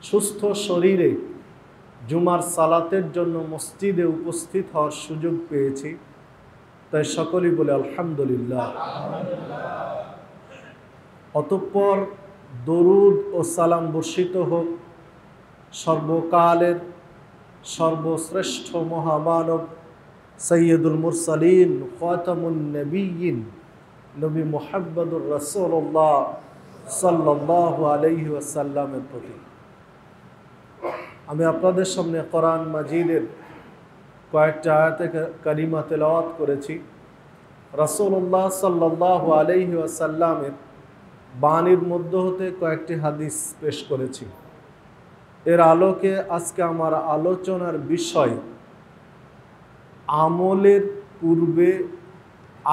সুস্থ শরীরে জুমার সালাতের জন্য মসজিদে উপস্থিত হওয়ার সুযোগ পেয়েছি, তাই সকলেই বলে আলহামদুলিল্লাহ। অতঃপর দরুদ ও সালাম বর্ষিত হোক সর্বকালের সর্বশ্রেষ্ঠ মহামানব সৈয়দুল মুরসালিন খাতামুন নবিয়্যিন নবী মুহাম্মদুর রাসূলুল্লাহ সাল্লাল্লাহু আলাইহি ওয়াসাল্লামের প্রতি। আমি আপনাদের সামনে কোরআন মাজিদের কয়েকটা আয়াতে কারিমা তেলাওয়াত করেছি। রাসূলুল্লাহ সাল্লাল্লাহু আলাইহি ওয়াসাল্লামের বাণীর মধ্য হতে কয়েকটি হাদিস পেশ করেছি। এর আলোকে আজকে আমার আলোচনার বিষয় আমলের পূর্বে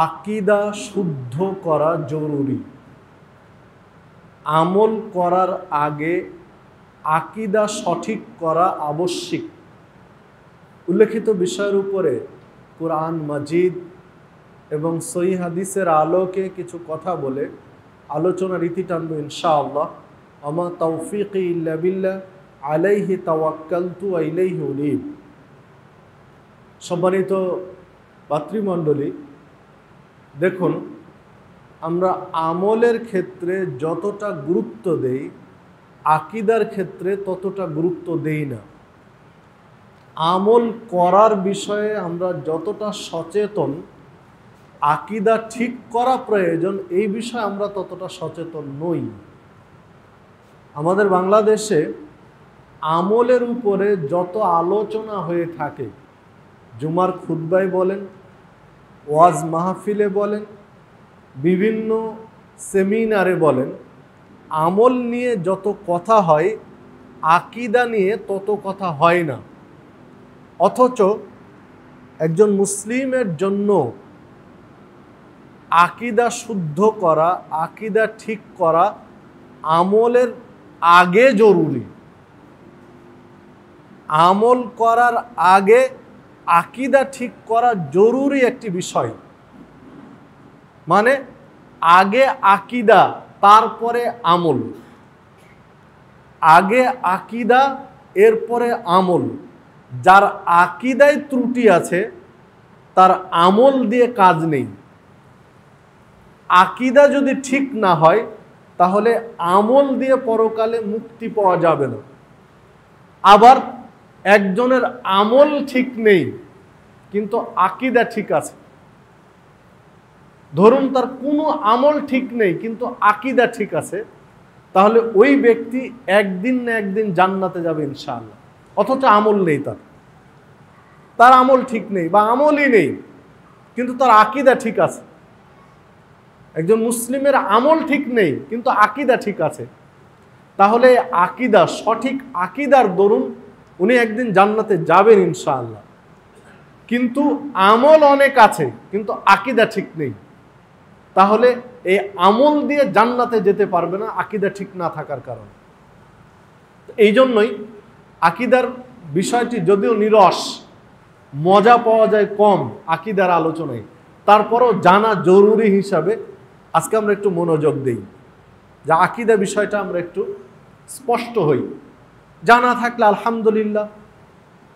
আকীদা শুদ্ধ করা জরুরি। আমল করার আগে আকীদা সঠিক করা আবশ্যিক। উল্লেখিত বিষয়ের উপরে কুরআন মাজিদ এবং সহিহ হাদিসের আলোকে কিছু কথা বলে আলোচনার ইতি টানব ইনশাআল্লাহ। আমা তাওফীকি ইল্লা বিল্লাহ আলাইহি তাওয়াক্কালতু ওয়া ইলাইহি উনীব। সম্মানিত ভাতৃমণ্ডলী, দেখুন, আমরা আমলের ক্ষেত্রে যতটা গুরুত্ব দেই আকীদার ক্ষেত্রে ততটা গুরুত্ব দেই না। আমল করার বিষয়ে আমরা যতটা সচেতন, আকীদা ঠিক করা প্রয়োজন এই বিষয়ে আমরা ততটা সচেতন নই। আমাদের বাংলাদেশে আমলের উপরে যত আলোচনা হয়ে থাকে, জুমার খুতবায় বলেন, ওয়াজ মাহফিলে বলেন, বিভিন্ন সেমিনারে বলেন, আমল নিয়ে যত কথা হয় আকীদা নিয়ে তত কথা হয় না। অথচ একজন মুসলিমের জন্য আকীদা শুদ্ধ করা, আকীদা ঠিক করা আমলের আগে জরুরি। আমল করার আগে আকীদা ঠিক করা জরুরি একটি বিষয়। মানে আগে আকীদা, তারপরে আমল। আগে আকীদা, এরপরে আমল। যার আকীদায় ত্রুটি আছে তার আমল দিয়ে কাজ নেই। আকীদা যদি ঠিক না হয় তাহলে আমল দিয়ে পরকালে মুক্তি পাওয়া যাবে না। আবার একজনের আমল ঠিক নেই কিন্তু আকীদা ঠিক আছে। ধরুন তার কোনো আমল ঠিক নেই কিন্তু আকীদা ঠিক আছে, তাহলে ওই ব্যক্তি একদিন না একদিন জান্নাতে যাবে ইনশাআল্লাহ। অথচ আমল নেই, তার আমল ঠিক নেই বা আমলই নেই কিন্তু তার আকীদা ঠিক আছে। একজন মুসলিমের আমল ঠিক নেই কিন্তু আকীদা ঠিক আছে, তাহলে আকীদা, সঠিক আকীদার দরুন উনি একদিন জান্নাতে যাবেন ইনশাআল্লাহ। কিন্তু আমল অনেক আছে কিন্তু আকীদা ঠিক নেই, তাহলে এই আমল দিয়ে জান্নাতে যেতে পারবে না আকীদা ঠিক না থাকার কারণে। এই জন্যই আকীদার বিষয়টি যদিও নিরস, মজা পাওয়া যায় কম আকীদার আলোচনায়, তারপরও জানা জরুরি হিসাবে আজকে আমরা একটু মনোযোগ দিই, যে আকীদা বিষয়টা আমরা একটু স্পষ্ট হই। জানা থাকলে আলহামদুলিল্লাহ,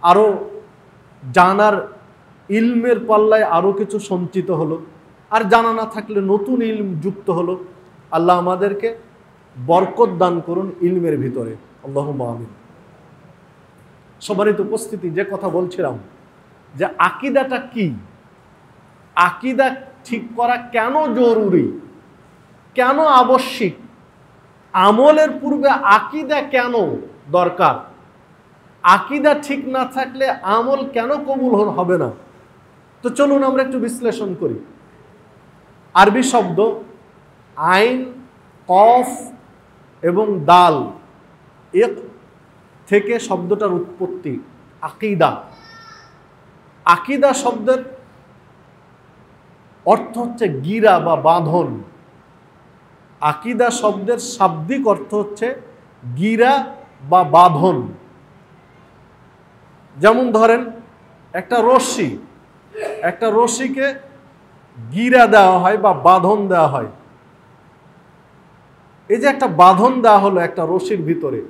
আরও জানার ইলমের পাল্লায় আরও কিছু সঞ্চিত হলো, আর জানা না থাকলে নতুন ইলম যুক্ত হলো। আল্লাহ আমাদেরকে বরকত দান করুন ইলমের ভিতরে, আল্লাহুম্মা আমিন। সম্মানিত উপস্থিতি, যে কথা বলছিলাম যে আকীদাটা কি, আকীদা ঠিক করা কেন জরুরি, কেন আবশ্যিক, আমলের পূর্বে আকীদা কেন দরকার, আকীদা ঠিক না থাকলে আমল কেন কবুল হবে না। তো চলুন আমরা একটু বিশ্লেষণ করি। আরবি শব্দ আইন, কফ এবং দাল, এক থেকে শব্দটার উৎপত্তি আকীদা। আকীদা শব্দের অর্থ হচ্ছে গিরা বা বাঁধন। আকীদা শব্দের শাব্দিক অর্থ হচ্ছে গিরা বা বাঁধন। যেমন ধরেন একটা রশ্মি, একটা রশ্মিকে গিরা দেওয়া হয় বা বাঁধন দেওয়া হয়। এই যে একটা বাঁধন দেওয়া হলো একটা রশির ভিতরে,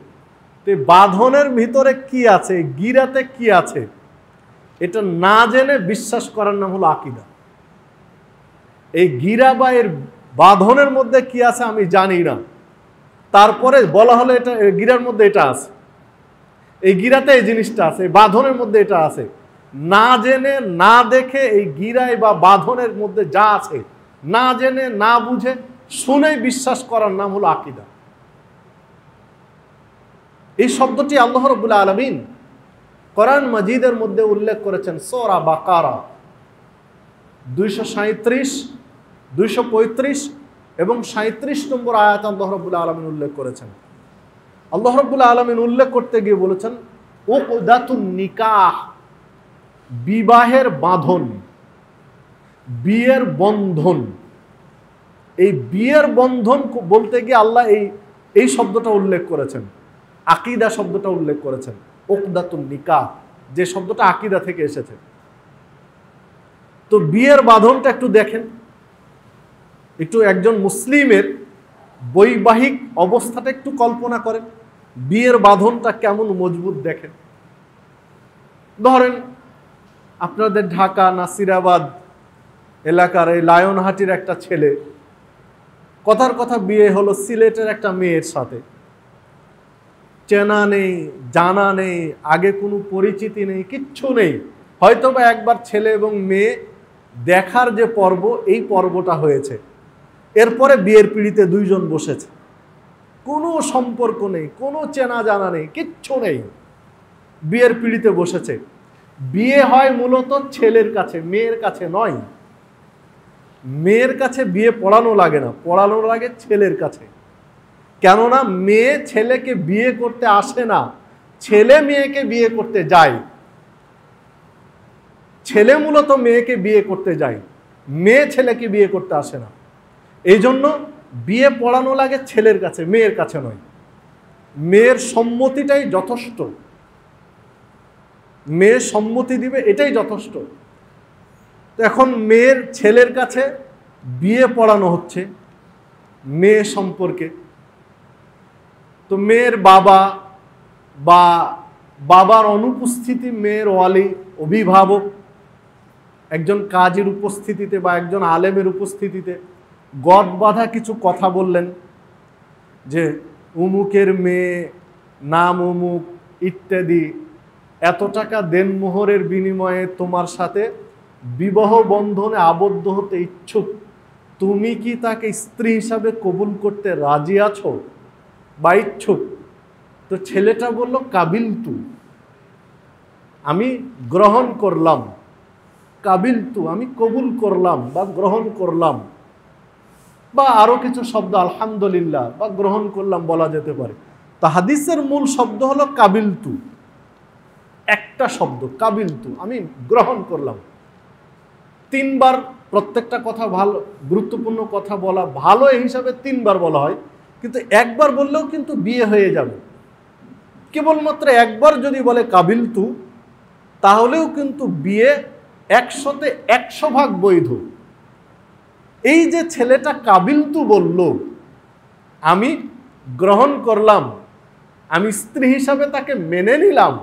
তো বাঁধনের ভিতরে কি আছে, গিরাতে কি আছে, এটা না জেনে বিশ্বাস করার নাম হলো আকীদা। এই গিরা বা এর বাঁধনের মধ্যে কি আছে আমি জানি না, তারপরে বলা হলো এটা গিরার মধ্যে এটা আছে, এই গিরাতে এই জিনিসটা আছে, এই বাঁধনের মধ্যে এটা আছে, না জেনে না দেখে এই গিরায় বা বাঁধনের মধ্যে যা আছে না জেনে না বুঝে শুনে বিশ্বাস করার নাম হলো আকীদা। এই শব্দটি আল্লাহ রাব্বুল আলামিন কোরআন মাজিদের মধ্যে উল্লেখ করেছেন। সূরা বাকারা 237, 235 এবং 37 নম্বর আয়াত আল্লাহ রাব্বুল আলামিন উল্লেখ করেছেন। আল্লাহ রাব্বুল আলামিন উল্লেখ করতে গিয়ে বলেছেন উকদাতুন নিকাহ, বিবাহের বাঁধন, বিয়ের বন্ধন। এই বিয়ের বন্ধন বলতে গিয়ে আল্লাহ এই শব্দটা উল্লেখ করেছেন, আকীদা শব্দটা উল্লেখ করেছেন। উকদাতুন নিকাহ যে শব্দটা আকীদা থেকে এসেছে। তো বিয়ের বাঁধনটা একটু দেখেন, একটু একজন মুসলিমের বৈবাহিক অবস্থাটা একটু কল্পনা করেন, বিয়ের বাঁধনটা কেমন মজবুত দেখেন। ধরেন আপনাদের ঢাকা নাসিরাবাদ এলাকার এই লায়নহাটির একটা ছেলে, কথার কথা বিয়ে হলো সিলেটের একটা মেয়ের সাথে, চেনা নেই, জানা নেই, আগে কোনো পরিচিতি নেই, কিচ্ছু নেই, হয়তোবা একবার ছেলে এবং মেয়ে দেখার যে পর্ব, এই পর্বটা হয়েছে, এরপরে বিয়ের পিঁড়িতে দুইজন বসেছে, কোনো সম্পর্ক নেই, কোনো চেনা জানা নেই, কিচ্ছু নেই, বিয়ের পিঁড়িতে বসেছে। বিয়ে হয় মূলত ছেলের কাছে, মেয়ের কাছে নয়। মেয়ের কাছে বিয়ে পড়ানো লাগে না, পড়ানো লাগে ছেলের কাছে। কেননা মেয়ে ছেলেকে বিয়ে করতে আসে না, ছেলে মেয়েকে বিয়ে করতে যায়। ছেলে মূলত মেয়েকে বিয়ে করতে যায়, মেয়ে ছেলেকে বিয়ে করতে আসে না। এই জন্য বিয়ে পড়ানো লাগে ছেলের কাছে, মেয়ের কাছে নয়। মেয়ের সম্মতিটাই যথেষ্ট, মেয়ের সম্মতি দিবে এটাই যথেষ্ট। তো এখন মেয়ের ছেলের কাছে বিয়ে পড়ানো হচ্ছে মেয়ে সম্পর্কে। তো মেয়ের বাবা বা বাবার অনুপস্থিতি, মেয়ের ওয়ালি অভিভাবক একজন কাজীর উপস্থিতিতে বা একজন আলেমের উপস্থিতিতে গদ বাঁধা কিছু কথা বললেন যে উমুকের মেয়ে, নাম উমুক ইত্যাদি, এত টাকা দেনমোহরের বিনিময়ে তোমার সাথে বিবাহ বন্ধনে আবদ্ধ হতে ইচ্ছুক, তুমি কি তাকে স্ত্রী হিসাবে কবুল করতে রাজি আছো বা ইচ্ছুক? তো ছেলেটা বলল কাবিলতু, আমি গ্রহণ করলাম, কাবিলতু আমি কবুল করলাম বা গ্রহণ করলাম, বা আরো কিছু শব্দ আলহামদুলিল্লাহ বা গ্রহণ করলাম বলা যেতে পারে। তো হাদিসের মূল শব্দ হলো কাবিলতু, একটা শব্দ কাবিলতু, আমি গ্রহণ করলাম। তিনবার প্রত্যেকটা কথা ভালো, গুরুত্বপূর্ণ কথা বলা ভালো এই হিসাবে তিনবার বলা হয়, কিন্তু একবার বললেও কিন্তু বিয়ে হয়ে যাবে। কেবলমাত্র একবার যদি বলে কাবিলতু, তাহলেও কিন্তু বিয়ে 100-তে 100 ভাগ বৈধ। এই যে ছেলেটা কাবিলতু বলল, আমি গ্রহণ করলাম, আমি স্ত্রী হিসাবে তাকে মেনে নিলাম,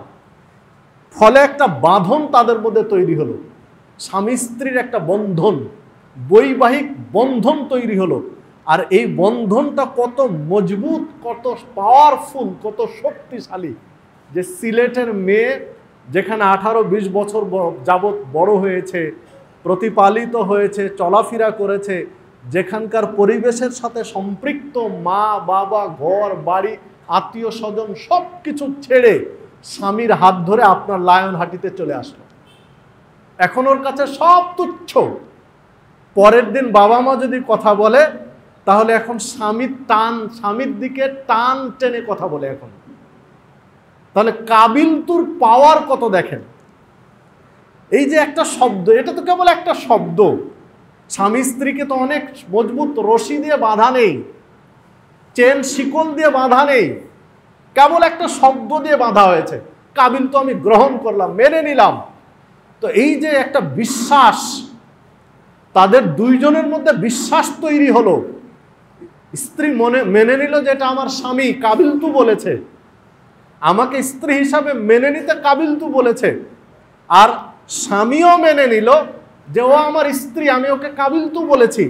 ফলে একটা বাঁধন তাদের মধ্যে তৈরি হলো, স্বামী স্ত্রীর একটা বন্ধন, বৈবাহিক বন্ধন তৈরি হলো। আর এই বন্ধনটা কত মজবুত, কত পাওয়ারফুল, কত শক্তিশালী, যে সিলেটের মেয়ে যেখানে 18-20 বছর যাবৎ বড় হয়েছে, প্রতিপালিত হয়েছে, চলাফেরা করেছে, যেখানকার পরিবেশের সাথে সম্পৃক্ত, মা বাবা, ঘর বাড়ি, আত্মীয় স্বজন সব কিছু ছেড়ে স্বামীর হাত ধরে আপনার লায়নহাটিতে চলে আসলো। এখন ওর কাছে সব তুচ্ছ। পরের দিন বাবা মা যদি কথা বলে, তাহলে এখন স্বামীর দিকে টান টেনে কথা বলে এখন। তাহলে কাবিলতুর পাওয়ার কত দেখেন। এই যে একটা শব্দ, এটা তো কেবল একটা শব্দ, স্বামী স্ত্রীকে তো অনেক মজবুত রশি দিয়ে বাঁধা নেই, চেন শিকল দিয়ে বাঁধা নেই, কেবল একটা শব্দ দিয়ে বাঁধা হয়েছে, কাবিলতু আমি গ্রহণ করলাম, মেনে নিলাম। তো এই যে একটা বিশ্বাস, তাদের দুইজনের মধ্যে বিশ্বাস তৈরি হলো। স্ত্রী মেনে নিল যে এটা আমার স্বামী, কাবিলতু বলেছে। আমাকে স্ত্রী হিসাবে মেনে নিতে কাবিলতু বলেছে, আর স্বামীও মেনে নিল যে ও আমার স্ত্রী, আমি ওকে কাবিলতু বলেছি।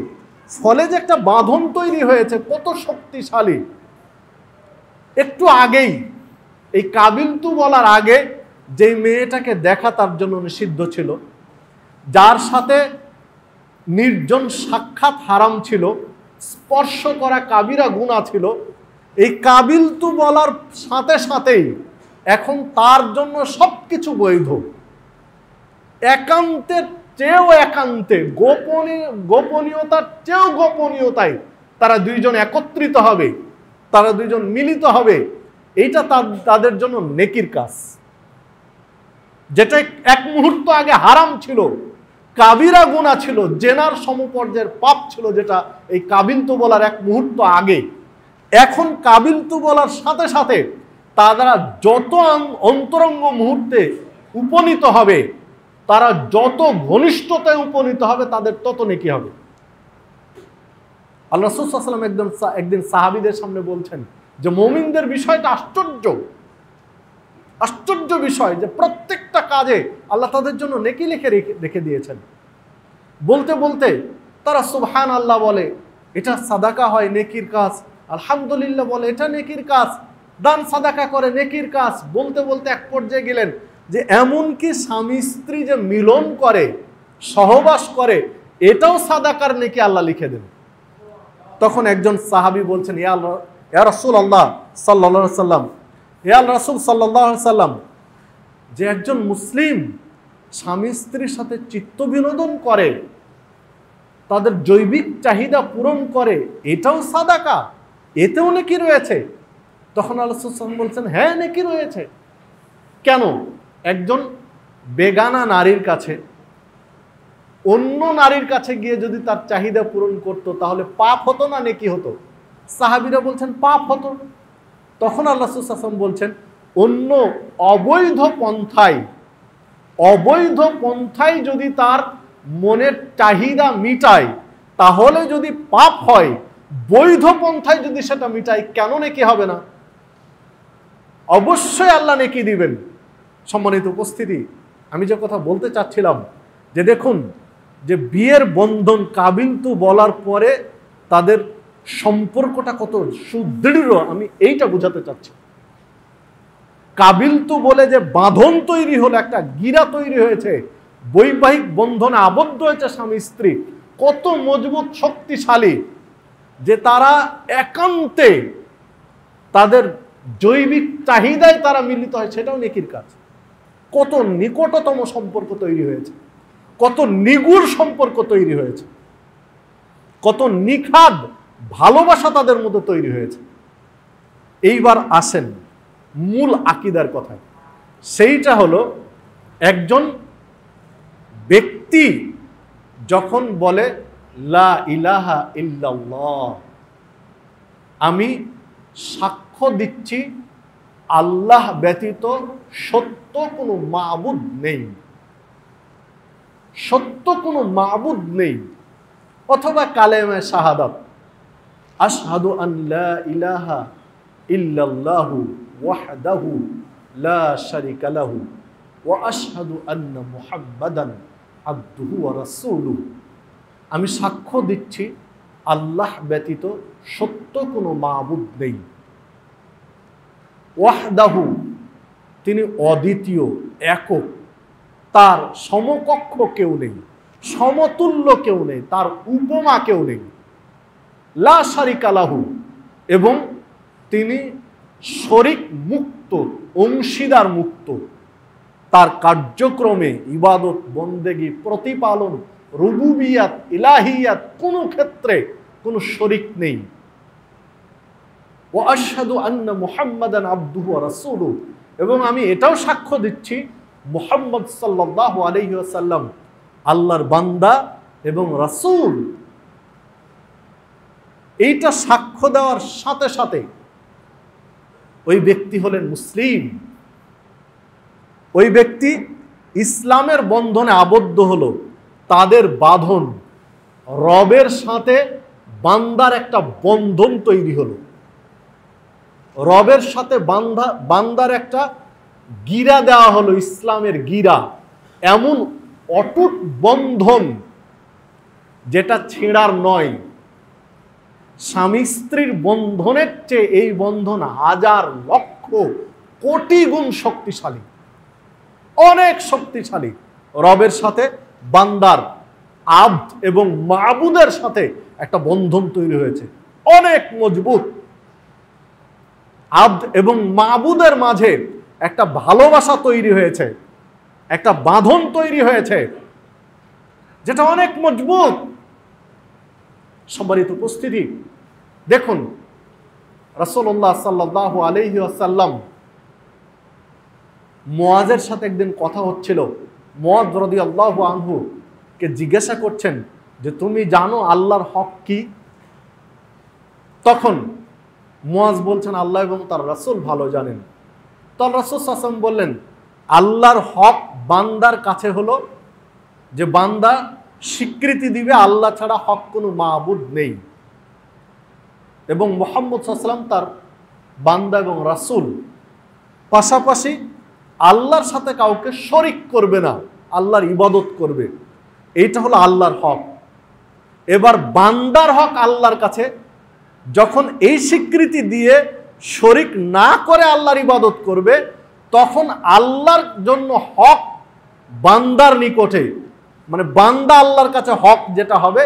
ফলে যে একটা বাঁধন তৈরি হয়েছে কত শক্তিশালী। একটু আগেই এই কাবিলতু বলার আগে যেই মেয়েটাকে দেখা তার জন্য নিষিদ্ধ ছিল, যার সাথে নির্জন সাক্ষাৎ হারাম ছিল, স্পর্শ করা কাবিরা গুনাহ ছিল, এই কাবিলতু বলার সাথে সাথেই এখন তার জন্য সবকিছু বৈধ। একান্তের চেয়েও একান্তে, গোপনীয়তার চেয়েও গোপনীয়তায় তারা দুইজন একত্রিত হবে, তারা দুইজন মিলিত হবে। এইটা তাদের জন্য নেকির কাজ। যেটা এক মুহূর্ত আগে হারাম ছিল, কাবিরা গুনাহ ছিল, জেনার সমপর্যায়ের পাপ ছিল, যেটা এই কাবিলতু বলার এক মুহূর্ত আগে, এখন কাবিলতু বলার সাথে সাথে তারা যত অন্তরঙ্গ মুহূর্তে উপনীত হবে, তারা যত ঘনিষ্ঠতায় উপনীত হবে, তাদের তত নেকি হবে। আল্লাহ রাসূল সাল্লাল্লাহু আলাইহি ওয়াসাল্লাম একদিন সাহাবীদের সামনে বলছেন যে মুমিনদের বিষয়টা আশ্চর্য বিষয়, যে প্রত্যেকটা কাজে আল্লাহ তাদের জন্য নেকি লিখে রেখে দিয়েছেন। বলতে বলতে তারা সুবহানাল্লাহ বলে, এটা সাদাকা হয়, নেকির কাজ। আলহামদুলিল্লাহ বলে, এটা নেকির কাজ। দান সাদাকা করে, নেকির কাজ। বলতে বলতে এক পর্যায়ে গেলেন যে এমনকি স্বামী স্ত্রী যে মিলন করে, সহবাস করে, এটাও সাদাকার নেকি আল্লাহ লিখে দেন। তখন একজন সাহাবী বলছেন, ইয়া রাসূলুল্লাহ সাল্লাল্লাহু আলাইহি সাল্লাম, ইয়া রাসূল সাল্লাল্লাহু আলাইহি সাল্লাম, যে একজন মুসলিম স্বামী স্ত্রীর সাথে চিত্ত বিনোদন করে, তাদের জৈবিক চাহিদা পূরণ করে, এটাও সাদাকা, এতেও নেকি রয়েছে? তখন আল্লাহ রাসূল সাল্লাল্লাহু আলাইহি ওয়াসাল্লাম বলছেন, হ্যাঁ, নেকি রয়েছে। কেন? একজন বেগানা নারীর কাছে, অন্য নারীর কাছে গিয়ে যদি তার চাহিদা পূরণ করত, তাহলে পাপ হতো না নেকি হতো? সাহাবীরা বলছেন পাপ হতো। তখন আল্লাহ রাসূল সাল্লাল্লাহু আলাইহি ওয়াসাল্লাম বলছেন, অন্য অবৈধ পন্থায় যদি তার মনের চাহিদা মিটায়, তাহলে যদি পাপ হয়, বৈধ পন্থায় যদি সেটা মিটায়, কেন নেকি হবে না? অবশ্যই আল্লাহ নেকি দিবেন। সম্মানিত উপস্থিতি, আমি যে কথা বলতে চাচ্ছিলাম, যে দেখুন যে বিয়ের বন্ধন কাবিলতু বলার পরে তাদের সম্পর্কটা কত সুদৃঢ়, আমি এইটা বোঝাতে চাচ্ছি। কাবিলতু বলে যে বাঁধন তৈরি হলো, একটা গিরা তৈরি হয়েছে, বৈবাহিক বন্ধনে আবদ্ধ হয়েছে স্বামী স্ত্রী, কত মজবুত শক্তিশালী, যে তারা একান্তে তাদের জৈবিক চাহিদায় তারা মিলিত হয়, সেটাও নেকির কাজ। কত নিকটতম সম্পর্ক তৈরি হয়েছে, কত নিগুড় সম্পর্ক তৈরি হয়েছে, কত নিখাদ ভালোবাসা তাদের মধ্যে তৈরি হয়েছে। এইবার আসেন মূল আকীদার কথায়। সেইটা হলো, একজন ব্যক্তি যখন বলে লা ইলাহা ইল্লাল্লাহ, আমি সাক্ষ্য দিচ্ছি আল্লাহ ব্যতীত সত্য কোনো মাবুদ নেই, সত্য কোনো মাবুদ নেই, অথবা কালেমা শাহাদাত, আশহাদু আন লা ইলাহা ইল্লাল্লাহু ওয়াহদাহু লা শারীকা লাহু ওয়া আশহাদু আন্না মুহাম্মাদান আবদুহু ওয়া রাসূলুহু, আমি সাক্ষ্য দিচ্ছি আল্লাহ ব্যতীত সত্য কোনো মাবুদ নেই। ওয়াহদাহু, তিনি অদ্বিতীয়, একক, তার সমকক্ষ কেউ নেই, সমতুল্য কেউ নেই, তার উপমা কেউ নেই। লা শারীকা লাহু, এবং তিনি শরীক মুক্ত, অংশীদার মুক্ত। তার কার্যক্রমে ইবাদত, বন্দেগী, প্রতিপালন, রুবুবিয়াত, ইলাহিয়াত, কোনো ক্ষেত্রে কোনো শরীক নেই। ওয়া আশহাদু আন্না মুহাম্মাদান আবদুহু ওয়া রাসূলুহু, এবং আমি এটাও সাক্ষ্য দিচ্ছি মুহাম্মদ সাল্লাল্লাহু আলাইহি ওয়াসাল্লাম আল্লাহর বান্দা এবং রাসূল। এইটা সাক্ষ্য দেওয়ার সাথে সাথে ওই ব্যক্তি হলেন মুসলিম, ওই ব্যক্তি ইসলামের বন্ধনে আবদ্ধ হলো। তাদের বাঁধন, রবের সাথে বান্দার একটা বন্ধন তৈরি হলো। রবের সাথে বান্দার একটা গিরা দেওয়া হলো, ইসলামের গিরা, এমন অটুট বন্ধন যেটা ছেঁড়ার নয়। স্বামী স্ত্রীর বন্ধনের চেয়ে এই বন্ধন হাজার লক্ষ কোটি গুণ শক্তিশালী, অনেক শক্তিশালী। রবের সাথে বান্দার, আব্দ এবং মাবুদের সাথে একটা বন্ধন তৈরি হয়েছে, অনেক মজবুত। আব্দ এবং মাবুদের মাঝে একটা ভালোবাসা তৈরি হয়েছে, একটা বাঁধন তৈরি হয়েছে যেটা অনেক মজবুত। সম্মানিত উপস্থিতি, দেখুন রাসূলুল্লাহ সাল্লাল্লাহু আলাইহি ওয়াসাল্লাম মুআজের সাথে একদিন কথা হচ্ছিল। মুআজ রাদিয়াল্লাহু আনহু কে জিজ্ঞাসা করছেন যে তুমি জানো আল্লাহর হক কি? তখন মুআজ বলছেন আল্লাহ এবং তার রাসূল ভালো জানেন। তখন রাসূল সাল্লাল্লাহু আলাইহি ওয়াসাল্লাম বললেন আল্লাহর হক বান্দার কাছে হলো যে বান্দা স্বীকৃতি দিবে আল্লাহ ছাড়া হক কোনো মাবুদ নেই, এবং মুহাম্মদ সাল্লাল্লাহু আলাইহি ওয়াসাল্লাম তার বান্দা এবং রাসূল, পাশাপাশি আল্লাহর সাথে কাউকে শরিক করবে না, আল্লাহর ইবাদত করবে। এইটা হলো আল্লাহর হক। এবার বান্দার হক আল্লাহর কাছে যখন এই স্বীকৃতি দিয়ে শরিক না করে আল্লাহর ইবাদত করবে, তখন আল্লাহর জন্য হক বান্দার নিকটে, মানে বান্দা আল্লাহর কাছে হক যেটা হবে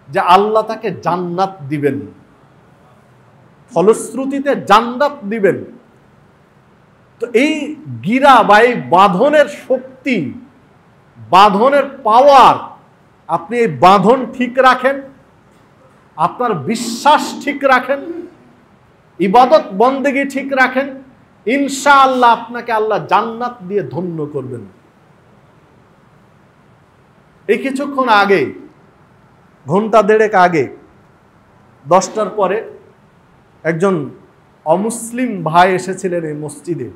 যে আল্লাহ তাকে জান্নাত দিবেন, ফলশ্রুতিতে জান্নাত দিবেন। তো এই গিরা বা এই বাঁধনের শক্তি, বাঁধনের পাওয়ার, আপনি এই বাঁধন ঠিক রাখেন, আপনার বিশ্বাস ঠিক রাখেন, ইবাদত বন্দেগী ঠিক রাখেন, ইনশাআল্লাহ আপনাকে আল্লাহ জান্নাত দিয়ে ধন্য করবেন। এই কিছুক্ষণ আগে, ঘন্টা দেড়েক আগে, 10টার পরে একজন অমুসলিম ভাই এসেছিলেন এই মসজিদে,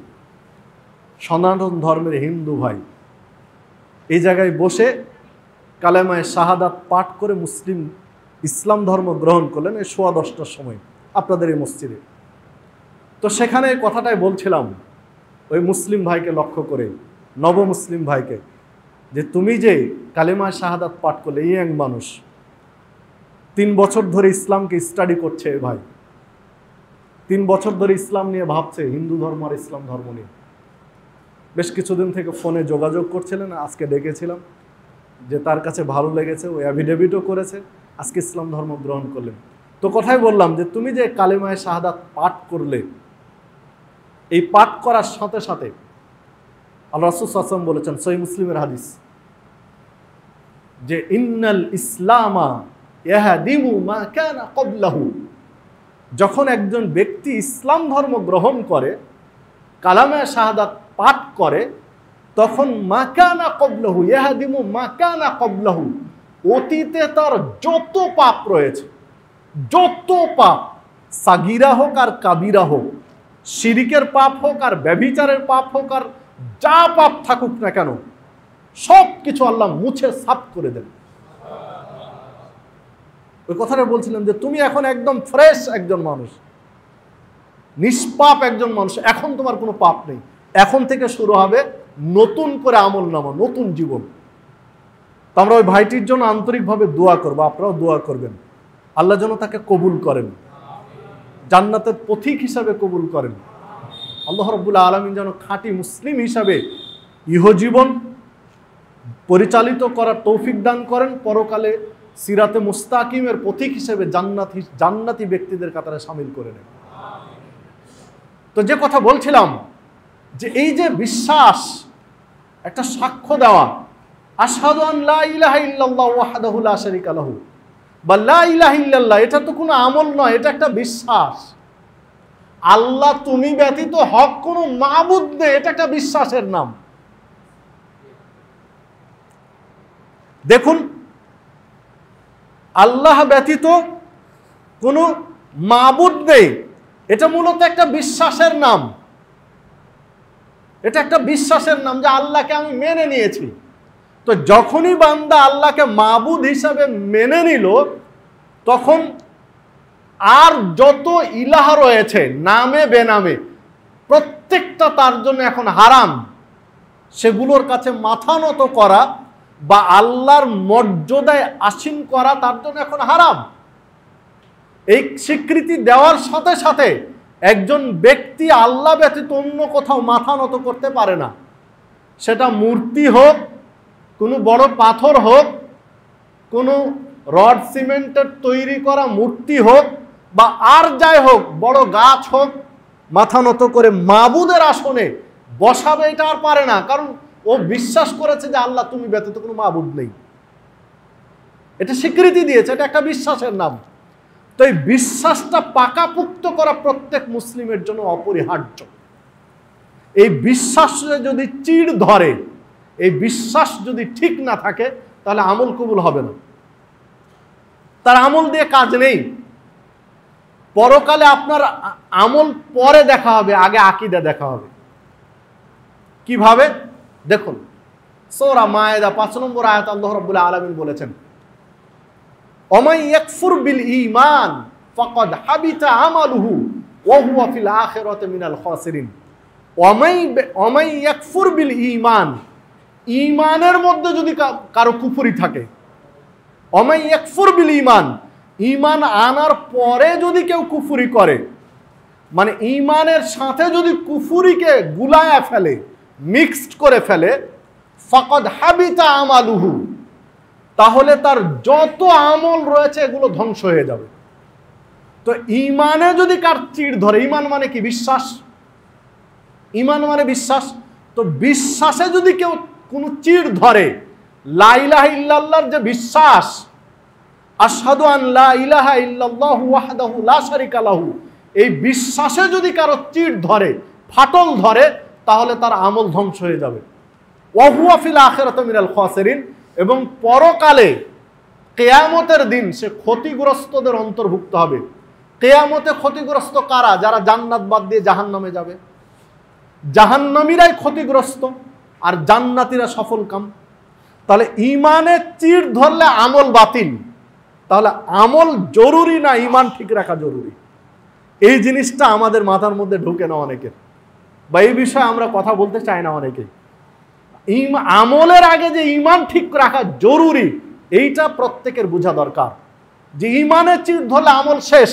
সনাতন ধর্মের হিন্দু ভাই। এই জায়গায় বসে কালেমায়ে শাহাদাত পাঠ করে ইসলাম ধর্ম গ্রহণ করলেন এই 10:15টার সময় আপনাদের এই মসজিদে। তো সেখানে কথাটাই বলছিলাম ওই মুসলিম ভাইকে লক্ষ্য করে, নবমুসলিম ভাইকে, যে তুমি যে কালেমায়ে শাহাদাত পাঠ করলে, এই এক মানুষ 3 বছর ধরে ইসলামকে স্টাডি করছে ভাই, 3 বছর ধরে ইসলাম নিয়ে ভাবছে, হিন্দু ধর্ম আর ইসলাম ধর্ম নিয়ে। বেশ কিছুদিন থেকে ফোনে যোগাযোগ করছিলেন, আজকে ডেকেছিলাম যে তার কাছে ভালো লেগেছে, ও অ্যাফিডেভিটও করেছে, আজকে ইসলাম ধর্ম গ্রহণ করলেন। তো কথাই বললাম যে তুমি যে কালেমায়ে শাহাদাত পাঠ করলে, এই পাঠ করার সাথে সাথে আল্লাহ রাসূল সাল্লাল্লাহু আলাইহি ওয়াসাল্লাম বলেছেন, সহিহ মুসলিমের হাদিস, যে ইন্নাল ইসলামা ইয়াহদিমু মা কানা ক্বাবলাহু। যখন একজন ব্যক্তি ইসলাম ধর্ম গ্রহণ করে, কালেমায়ে শাহাদাত পাঠ করে, তখন মা কানা ক্বাবলাহু ইয়াহদিমু মা কানা ক্বাবলাহু, অতীতে তার যত পাপ রয়েছে, যত পাপ, সাগীরা হোক আর কাবীরা হোক, শিরকের পাপ হোক আর ব্যভিচারের পাপ হোক আর যা পাপ থাকুক না কেন, সব কিছু আল্লাহ মুছে সাফ করে দেন। ওই কথাটা বলছিলাম যে তুমি এখন একদম ফ্রেশ একজন মানুষ, নিষ্পাপ একজন মানুষ, এখন তোমার কোনো পাপ নেই। এখন থেকে শুরু হবে নতুন করে আমল নামা, নতুন জীবন। তো আমরা ওই ভাইটির জন্য আন্তরিকভাবে দোয়া করবো, আপনারাও দোয়া করবেন, আল্লাহ যেন তাকে কবুল করেন, জান্নাতের পথিক হিসাবে কবুল করেন। আল্লাহ রাব্বুল আলামিন যেন খাঁটি মুসলিম হিসাবে ইহজীবন পরিচালিত করার তৌফিক দান করেন, পরকালে সিরাতে মুস্তাকিমের পথিক হিসেবে জান্নাতি ব্যক্তিদের কাতারে শামিল করে নেন। তো যে কথা বলছিলাম, যে এই যে বিশ্বাস, একটা সাক্ষ্য দেওয়া, আশহাদু আন লা ইলাহা ইল্লাল্লাহু ওয়াহদাহু লা শারীকা লাহু, বা লা ইলাহা ইল্লাল্লাহ, এটা তো কোনো আমল নয়, এটা একটা বিশ্বাস। আল্লাহ তুমি ব্যতীত হক কোনো মাবুদ নেই, এটা একটা বিশ্বাসের নাম। দেখুন, আল্লাহ ব্যতীত কোনো মাবুদ নেই, এটা মূলত একটা বিশ্বাসের নাম। এটা একটা বিশ্বাসের নাম যে আল্লাহকে আমি মেনে নিয়েছি। তো যখনই বান্দা আল্লাহকে মাবুদ হিসাবে মেনে নিল, তখন আর যত ইলাহ রয়েছে নামে বেনামে প্রত্যেকটা তার জন্য এখন হারাম। সেগুলোর কাছে মাথা নত করা বা আল্লাহর মর্যাদায় আসীন করা তার জন্য এখন হারাম। এই স্বীকৃতি দেওয়ার সাথে সাথে একজন ব্যক্তি আল্লাহ ব্যতীত অন্য কোথাও মাথা নত করতে পারে না। সেটা মূর্তি হোক, কোনো বড় পাথর হোক, কোনো রড সিমেন্টের তৈরি করা মূর্তি হোক, বা আর যাই হোক, বড় গাছ হোক, মাথা নত করে মাবুদের আসনে বসাবে এটা আর পারে না। কারণ ও বিশ্বাস করেছে যে আল্লাহ তুমি ব্যতীত কোনো মাবুদ নেই। এটা স্বীকৃতি দিয়েছে, এটা একটা বিশ্বাসের নাম। তো এই বিশ্বাসটা পাকাপুক্ত করা প্রত্যেক মুসলিমের জন্য অপরিহার্য। এই বিশ্বাসে যদি চিড় ধরে, এই বিশ্বাস যদি ঠিক না থাকে, তাহলে আমল কবুল হবে না। তার আমল দিয়ে কাজ নেই। পরকালে আপনার আমল পরে দেখা হবে, আগে আকীদা দেখা হবে। কিভাবে? দেখুন, সূরা মায়েদা 5 নম্বর আয়াত আল্লাহ রাব্বুল আলামিন বলেছেন, ওমাই ইয়াকফুর বিল ঈমান ফাকাদ হাবিতা আমালুহু ওয়া হুয়া ফিল আখিরাতি মিনাল খাসিরিন। ওমাই ইয়াকফুর বিল ঈমান, ঈমানের মধ্যে যদি কারো কুফরি থাকে, ওমাই ইয়াকফুর বিল ঈমান, ঈমান আনার পরে যদি কেউ কুফরি করে, মানে ঈমানের সাথে যদি কুফরিকে গুলায়া ফেলে, মিক্সড করে ফেলে, ফাকাদ হাবিতা আমালুহু, তাহলে তার যত আমল রয়েছে এগুলো ধ্বংস হয়ে যাবে। তো ঈমানে যদি কার চিড় ধরে, ঈমান মানে কি? বিশ্বাস। ঈমান মানে বিশ্বাস। তো বিশ্বাসে যদি কেউ কোনো চিড় ধরে, লা ইলাহা ইল্লাল্লাহর যে বিশ্বাস, আশহাদু আন লা ইলাহা ইল্লাল্লাহু ওয়াহদাহু লা শারিকা লাহু, এই বিশ্বাসে যদি কারো চিড় ধরে, ফাটল ধরে, তাহলে তার আমল ধ্বংস হয়ে যাবে। ওয়া হুয়া ফিল আখিরাতি মিনাল খাসিরিন, এবং পরকালে কিয়ামতের দিন সে ক্ষতিগ্রস্তদের অন্তর্ভুক্ত হবে। কিয়ামতে ক্ষতিগ্রস্ত কারা? যারা জান্নাত বাদ দিয়ে জাহান্নামে যাবে। জাহান্নামীরাই ক্ষতিগ্রস্ত, আর জান্নাতীরা সফলকাম। তাহলে ঈমানে চিড় ধরলে আমল বাতিল। তাহলে আমল জরুরি না ঈমান ঠিক রাখা জরুরি? এই জিনিসটা আমাদের মাথার মধ্যে ঢুকে না অনেকের, বা এই বিষয়ে আমরা কথা বলতে চাই না অনেকেই। আমলের আগে যে ঈমান ঠিক রাখা জরুরি, এইটা প্রত্যেকের বোঝা দরকার। যে ঈমানে চিড় ধরলে আমল শেষ।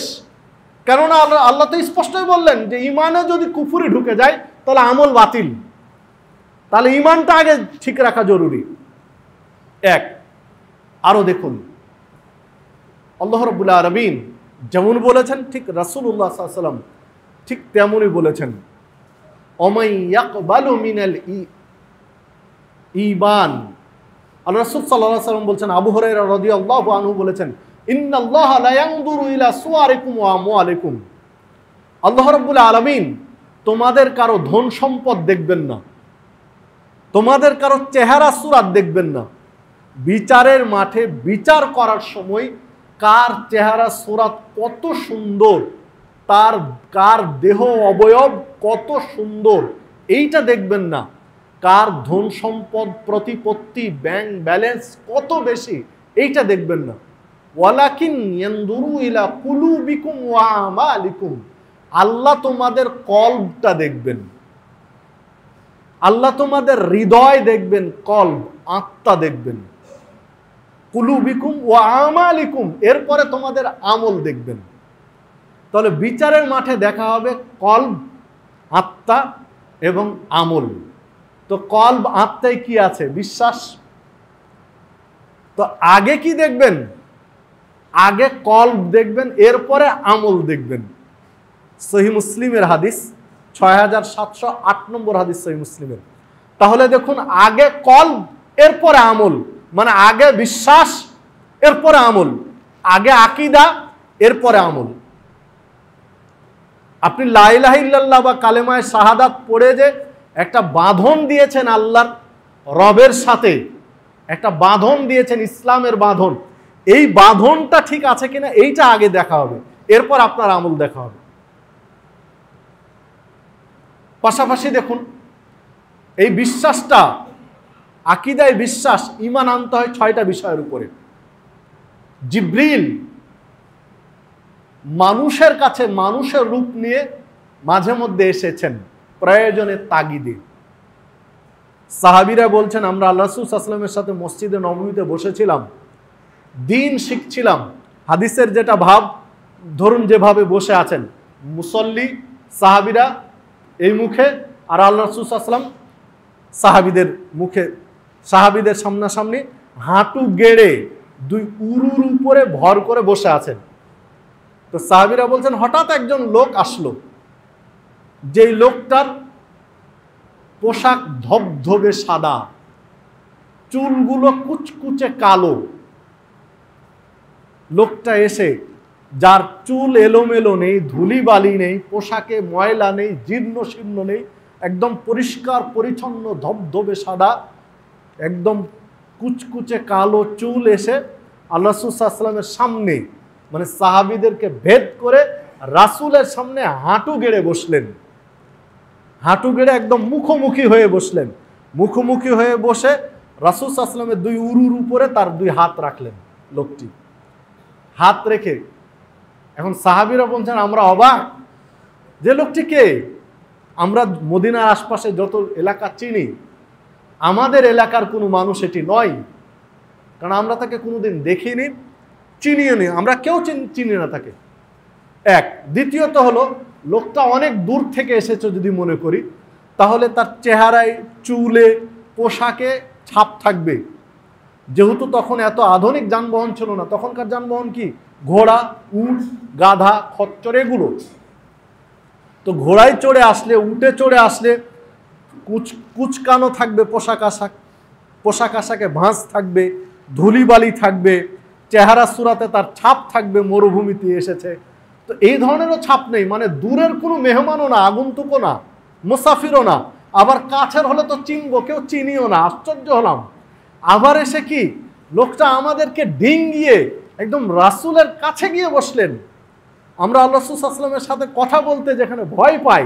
কেননা আল্লাহ তো স্পষ্টই বললেন যে ঈমানে যদি কুফরি ঢুকে যায় তাহলে আমল বাতিল। তাহলে ঈমানটা আগে ঠিক রাখা জরুরি। এক, আরো দেখুন, আল্লাহ রাব্বুল আলামিন যেমন বলেছেন, ঠিক রাসূলুল্লাহ সাল্লাল্লাহু আলাইহি ওয়াসাল্লাম ঠিক তেমনই বলেছেন, ওমাই ইয়াকবালু মিনাল ঈমান। আল্লাহ রাসূল সাল্লাল্লাহু আলাইহি ওয়াসাল্লাম বলছেন, আবু হুরায়রা রাদিয়াল্লাহু আনহু বলেছেন, ইন্নাল্লাহা লা ইয়ানজুরু ইলা সুওয়ারিকুম ওয়া আমওয়ালিকুম। আল্লাহ রাব্বুল আলামিন তোমাদের কারো ধন সম্পদ দেখবেন না, তোমাদের কারো চেহারা সুরাত দেখবেন না। বিচারের মাঠে বিচার করার সময় কার চেহারা সুরাত কত সুন্দর, তার কার দেহ অবয়ব কত সুন্দর, এইটা দেখবেন না। কার ধন সম্পদ, প্রতিপত্তি, ব্যাংক ব্যালেন্স কত বেশি, এইটা দেখবেন না। ওয়ালাকিন ইয়ানদুরু ইলা কুলুবিকুম ওয়া আমালিকুম। আল্লাহ তোমাদের কলবটা দেখবেন, আল্লাহ তোমাদের হৃদয় দেখবেন, কলব আত্মা দেখবেন। কুলুবিকুম ওয়া আমালিকুম, এরপরে তোমাদের আমল দেখবেন। তাহলে বিচারের মাঠে দেখা হবে কলব, আত্মা এবং আমল। তো কলব আত্মায় কি আছে? বিশ্বাস। তো আগে কি দেখবেন? আগে কলব দেখবেন, এরপরে আমল দেখবেন। সহিহ মুসলিমের হাদিস 6708 নম্বর হাদিস সহিহ মুসলিমের। তাহলে দেখুন, আগে কলব এরপরে আমল, মানে আগে বিশ্বাস এরপরে আমল, আগে আকীদা এরপরে আমল। আপনি লা ইলাহা ইল্লাল্লাহ বা কালেমায়ে শাহাদাত পড়ে যে একটা বাঁধন দিয়েছেন আল্লাহর রবের সাথে, একটা বাঁধন দিয়েছেন, ইসলামের বাঁধন, এই বাঁধনটা ঠিক আছে কিনা এইটা আগে দেখা হবে, এরপর আপনার আমল দেখা হবে। পাশাপাশি দেখুন, এই বিশ্বাসটা, আকীদায় বিশ্বাস, ঈমান আনতে হয় 6টা বিষয়ের উপরে। জিবরিল মানুষের কাছে মানুষের রূপ নিয়ে মাঝে মধ্যে এসেছেন প্রয়োজনে তাগিদে। সাহাবীরা বলছেন, আমরা আল্লাহ রাসূল সাল্লাল্লাহু আলাইহি ওয়াসাল্লামের সাথে মসজিদে নববীতে বসেছিলাম, দিন শিখছিলাম। হাদিসের যেটা ভাব, ধরুন যেভাবে বসে আছেন মুসল্লি সাহাবীরা এই মুখে, আর আল্লাহ রাসূল সাল্লাল্লাহু আলাইহি ওয়াসাল্লাম সাহাবীদের মুখে, সাহাবীদের সামনাসামনি, হাঁটু গেড়ে দুই উরুর উপরে ভর করে বসে আছেন। তো সাহাবীরা বলছেন, হঠাৎ একজন লোক আসলো, যেই লোকটার পোশাক ধবধবে সাদা, চুলগুলো কুচকুচে কালো। লোকটা এসে, যার চুল এলোমেলো নেই, ধুলি বালি নেই, পোশাকে ময়লা নেই, জীর্ণ শীর্ণ নেই, একদম পরিষ্কার পরিচ্ছন্ন ধবধবে সাদা, একদম কুচকুচে কালো চুল, এসে আল্লাহ রাসূল সাল্লাল্লাহু আলাইহি ওয়াসাল্লামের সামনে, মানে সাহাবীদেরকে ভেদ করে রাসূলের সামনে হাঁটু গেড়ে বসলেন। হাঁটু গেড়ে একদম মুখোমুখি হয়ে বসলেন। মুখোমুখি হয়ে বসে রাসূল সাল্লাল্লাহু আলাইহি ওয়াসাল্লামের দুই উরুর উপরে তার দুই হাত রাখলেন। লোকটি হাত রেখে, এখন সাহাবীরা বলছেন, আমরা অবাক, যে লোকটি কে? আমরা মদিনার আশপাশে যত এলাকা চিনি, আমাদের এলাকার কোনো মানুষ এটি নয়, কারণ আমরা তাকে কোনোদিন দেখিনি, চিনিও নি, আমরা কেউ চিনি না তাকে। এক, দ্বিতীয়ত হলো, লোকটা অনেক দূর থেকে এসেছে যদি মনে করি, তাহলে তার চেহারায়, চুলে, পোশাকে ছাপ থাকবে। যেহেতু তখন এত আধুনিক যানবাহন ছিল না, তখনকার যানবাহন কি? ঘোড়া, উট, গাধা, খচ্চর, এগুলো। তো ঘোড়ায় চড়ে আসলে, উটে চড়ে আসলে কুচকানো থাকবে পোশাক আশাকে ভাঁজ থাকবে, ধুলিবালি থাকবে, চেহারা সুরাতে তার ছাপ থাকবে, মরুভূমিতে এসেছে। তো এই ধরনেরও ছাপ নেই, মানে দূরের কোনো মেহমানও না, আগন্তুকও না, মুসাফিরও না, আবার কাছের হলে তো চিনবো, কেউ চিনিও না। আশ্চর্য হলাম। আবার এসে কি, লোকটা আমাদেরকে ডিঙ্গিয়ে একদম রাসূলের কাছে গিয়ে বসলেন। আমরা আল্লাহ রাসূল সাল্লাল্লাহু আলাইহি ওয়াসাল্লামের সাথে কথা বলতে যেখানে ভয় পাই,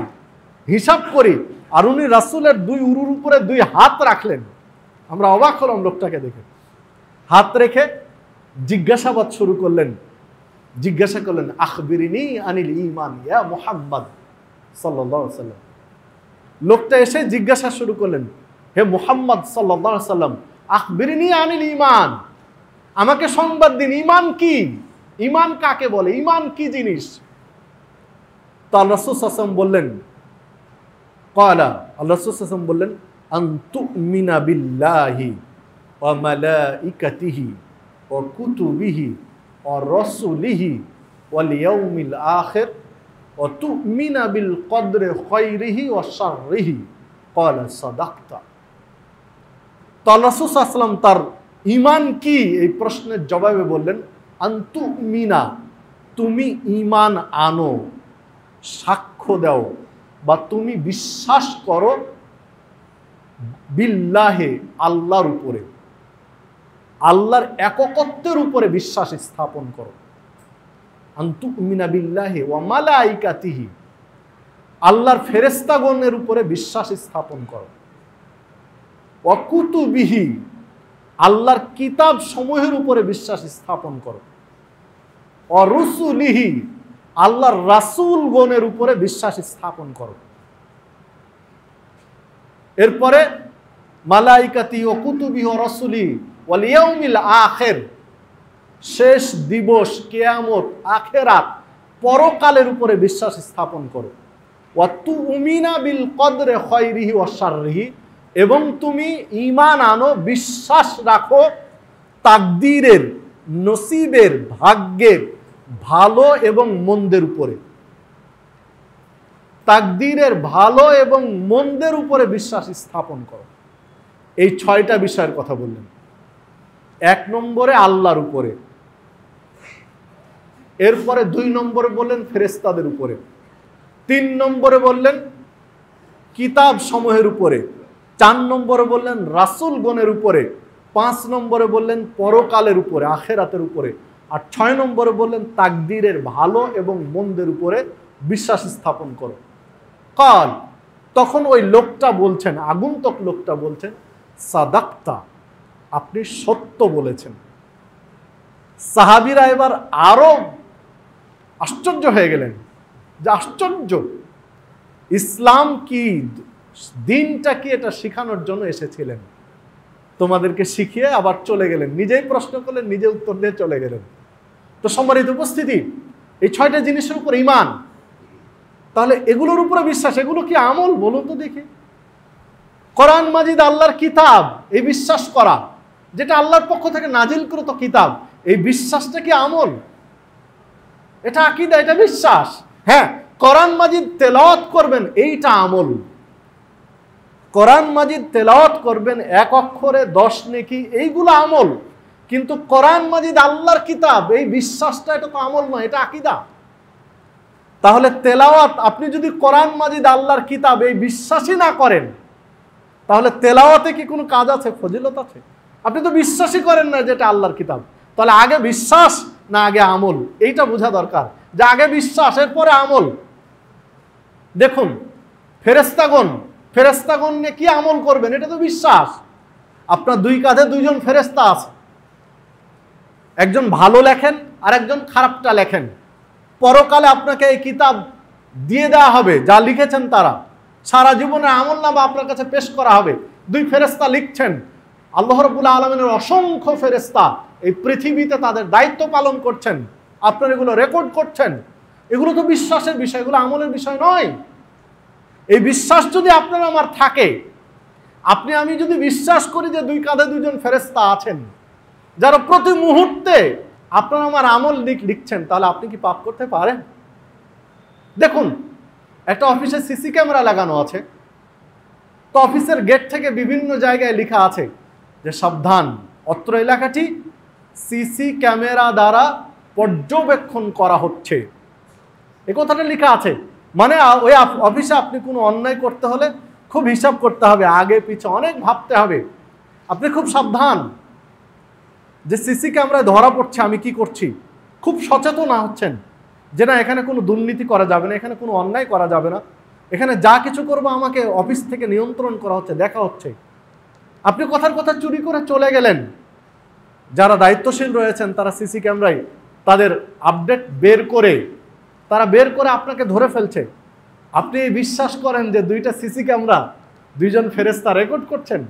হিসাব করি, আর উনি রাসূলের দুই উরুর উপরে দুই হাত রাখলেন। আমরা অবাক হলাম লোকটাকে দেখে। হাত রেখে জিজ্ঞাসাবাদ শুরু করলেন। জিজ্ঞাসা করলেন, আখবিরিনি আনিল ঈমান ইয়া মুহাম্মদ সাল্লাল্লাহু আলাইহি ওয়াসাল্লাম। লোকটা এসে জিজ্ঞাসা শুরু করলেন, হে মুহাম্মদ সাল্লাল্লাহু আলাইহি ওয়াসাল্লাম, আখবিরিনি আনিল ঈমান, আমাকে সংবাদ দিন, ঈমান কি? ঈমান কাকে বলে? ঈমান কি জিনিস? তো আল্লাহ রাসূল সাল্লাল্লাহু আলাইহি ওয়াসাল্লাম বললেন, ক্বালা, আল্লাহ রাসূল সাল্লাল্লাহু আলাইহি ওয়াসাল্লাম বললেন, আন তুমিনা বিল্লাহি ওয়া মালাইকাতিহি ওয়া কুতুবিহি ওয়া রাসূলিহি ওয়াল ইয়াউমিল আখির ওয়া তুমিনা বিল কদরি খায়রিহি ওয়া শাররিহি, ক্বালা সাদাকতা। তো আল্লাহ রাসূল সাল্লাল্লাহু আলাইহি ওয়াসাল্লাম তার ঈমান কি এই প্রশ্নের জবাবে বললেন, আনতু মিনা, তুমি ঈমান আনো, সাক্ষ্য দাও, বা তুমি বিশ্বাস করো, বিল্লাহে, আল্লাহর উপরে, আল্লাহর একত্বের উপরে বিশ্বাস স্থাপন করো। আনতু মিনা বিল্লাহি ওয়া মালাইকাতিহি, আল্লাহর ফেরেশতাগণের উপরে বিশ্বাস স্থাপন করো। ওয়া কুতুবিহি, আল্লাহর কিতাব সমূহের উপরে বিশ্বাস স্থাপন করো। ওয়া রুসুলিহি, আল্লাহর রাসূলগণের উপরে বিশ্বাস স্থাপন করো। এরপরে মালাইকাতি ও কুতুবি ও রাসূলি ওয়াল ইয়াউমিল আখির, শেষ দিবস, কিয়ামত, আখিরাত, পরকালের উপরে বিশ্বাস স্থাপন করো। ওয়া তুমিনা বিল কদরি খায়রিহি ওয়া শাররিহি, এবং তুমি ঈমান আনো, বিশ্বাস রাখো তাকদীরের, নসিবের, ভাগ্যের ভালো এবং মন্দের উপরে। তাকদীরের ভালো এবং মন্দের উপরে বিশ্বাস স্থাপন করো। এই 6টা বিষয়ের কথা বললেন। 1 নম্বরে আল্লাহর উপরে, এরপরে 2 নম্বরে বললেন ফেরেশতাদের উপরে, 3 নম্বরে বললেন কিতাব সমূহের উপরে, 4 নম্বরে বললেন রাসূলগণের উপরে, 5 নম্বরে বললেন পরকালের উপরে, আখিরাতের উপরে, আর 6 নম্বরে বললেন তাকদীরের ভালো এবং মন্দের উপরে বিশ্বাস স্থাপন করো। কাল, তখন ওই লোকটা বলছেন, আগন্তুক লোকটা বলছেন, সাদাকতা, আপনি সত্য বলেছেন। সাহাবীরা এবার আরো আশ্চর্য হয়ে গেলেন যে আশ্চর্য, ইসলাম কি, দিনটা কি, এটা শেখানোর জন্য এসেছিলেন, তোমাদেরকে শিখিয়ে আবার চলে গেলেন, নিজেই প্রশ্ন করলেন, নিজে উত্তর দিয়ে চলে গেলেন। তো সম্মানিত উপস্থিতি, এই 6টা জিনিসের উপর ঈমান, তাহলে এগুলোর উপরে বিশ্বাস, এগুলো কি আমল বলুন তো দেখি? কোরআন মাজিদ আল্লাহর কিতাব, এই বিশ্বাস করা, যেটা আল্লাহর পক্ষ থেকে নাজিলকৃত কিতাব, এই বিশ্বাসটা কি আমল? এটা আকীদা, এটা বিশ্বাস। হ্যাঁ, কোরআন মাজিদ তেলাওয়াত করবেন, এইটা আমল। কোরআন মাজিদ তেলাওয়াত করবেন, 1 অক্ষরে 10 নেকি, এইগুলো আমল। কিন্তু কোরআন মাজিদ আল্লাহর কিতাব, এই বিশ্বাসটা, এটা তো আমল নয়, এটা আকীদা। তাহলে তেলাওয়াত, আপনি যদি কোরআন মাজিদ আল্লাহর কিতাব এই বিশ্বাসই না করেন, তাহলে তেলাওয়াতে কি কোনো কাজ আছে, ফজিলত আছে? আপনি তো বিশ্বাসই করেন না যেটা আল্লাহর কিতাব। তাহলে আগে বিশ্বাস না আগে আমল, এইটা বোঝা দরকার, যে আগে বিশ্বাস এরপরে আমল। দেখুন, ফেরেশতাগণ নিয়ে কি আমল করবেন, এটা তো বিশ্বাস। আপনার 2 কাঁধে 2 জন ফেরেশতা আছে, একজন ভালো লেখেন আর একজন খারাপটা লেখেন। পরকালে আপনাকে এই কিতাব দিয়ে দেওয়া হবে, যা লিখেছেন তারা, সারা জীবনের আমলনামা আপনার কাছে পেশ করা হবে। 2 ফেরেশতা লিখছেন, আল্লাহ রাব্বুল আলামিনের অসংখ্য ফেরেশতা এই পৃথিবীতে তাদের দায়িত্ব পালন করছেন, আপনারা এগুলো রেকর্ড করছেন। এগুলো তো বিশ্বাসের বিষয়, এগুলো আমলের বিষয় নয়। এই বিশ্বাস যদি আপনার আমার থাকে, আমি যদি বিশ্বাস করি যে 2 কাঁধে 2 জন ফেরেশতা আছেন যারা প্রতি মুহূর্তে আপনার আমার আমল লিখছেন, তাহলে আপনি কি পাপ করতে পারেন? দেখুন, একটা অফিসে সিসি ক্যামেরা লাগানো আছে, তো অফিসের গেট থেকে বিভিন্ন জায়গায় লেখা আছে যে সাবধান, অত্র এলাকাটি সিসি ক্যামেরা দ্বারা পর্যবেক্ষণ করা হচ্ছে। এই কথাটা লেখা আছে, মানে ওই অফিসে আপনি কোনো অন্যায় করতে হলে খুব হিসাব করতে হবে, আগে পিছে অনেক ভাবতে হবে। আপনি খুব সাবধান যে সিসি ক্যামেরায় ধরা পড়ছে আমি কি করছি, খুব সচেতন হচ্ছেন যে না, এখানে কোনো দুর্নীতি করা যাবে না, এখানে কোনো অন্যায় করা যাবে না, এখানে যা কিছু করবো আমাকে অফিস থেকে নিয়ন্ত্রণ করা হচ্ছে, দেখা হচ্ছে। আপনি কথার কথা চুরি করে চলে গেলেন, যারা দায়িত্বশীল রয়েছেন তারা সিসি ক্যামেরায় তাদের আপডেট বের করে আপনাকে ধরে ফেলছে। আপনি বিশ্বাস করেন যে 2টা সিসি ক্যামেরা 2 জন ফেরেশতা রেকর্ড করছেন?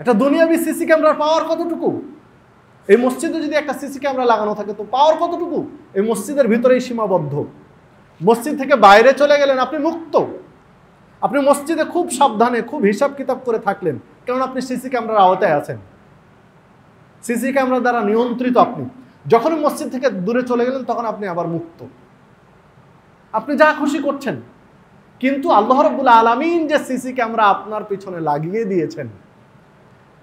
এটা দুনিয়াবি সিসি ক্যামেরার পাওয়ার কতটুকু? এই মসজিদে যদি একটা সিসি ক্যামেরা লাগানো থাকে তো পাওয়ার কতটুকু? এই মসজিদের ভিতরেই সীমাবদ্ধ। মসজিদ থেকে বাইরে চলে গেলেন, আপনি মুক্ত। আপনি মসজিদে খুব সাবধানে, খুব হিসাব কিতাব করে থাকলেন, কারণ আপনি সিসি ক্যামেরার আওতায় আছেন, সিসি ক্যামেরা দ্বারা নিয়ন্ত্রিত। আপনি যখনই মসজিদ থেকে দূরে চলে গেলেন তখন আপনি আবার মুক্ত, আপনি যা খুশি করছেন। কিন্তু আল্লাহ রাব্বুল আলামিন যে সিসি ক্যামেরা আপনার পিছনে লাগিয়ে দিয়েছেন,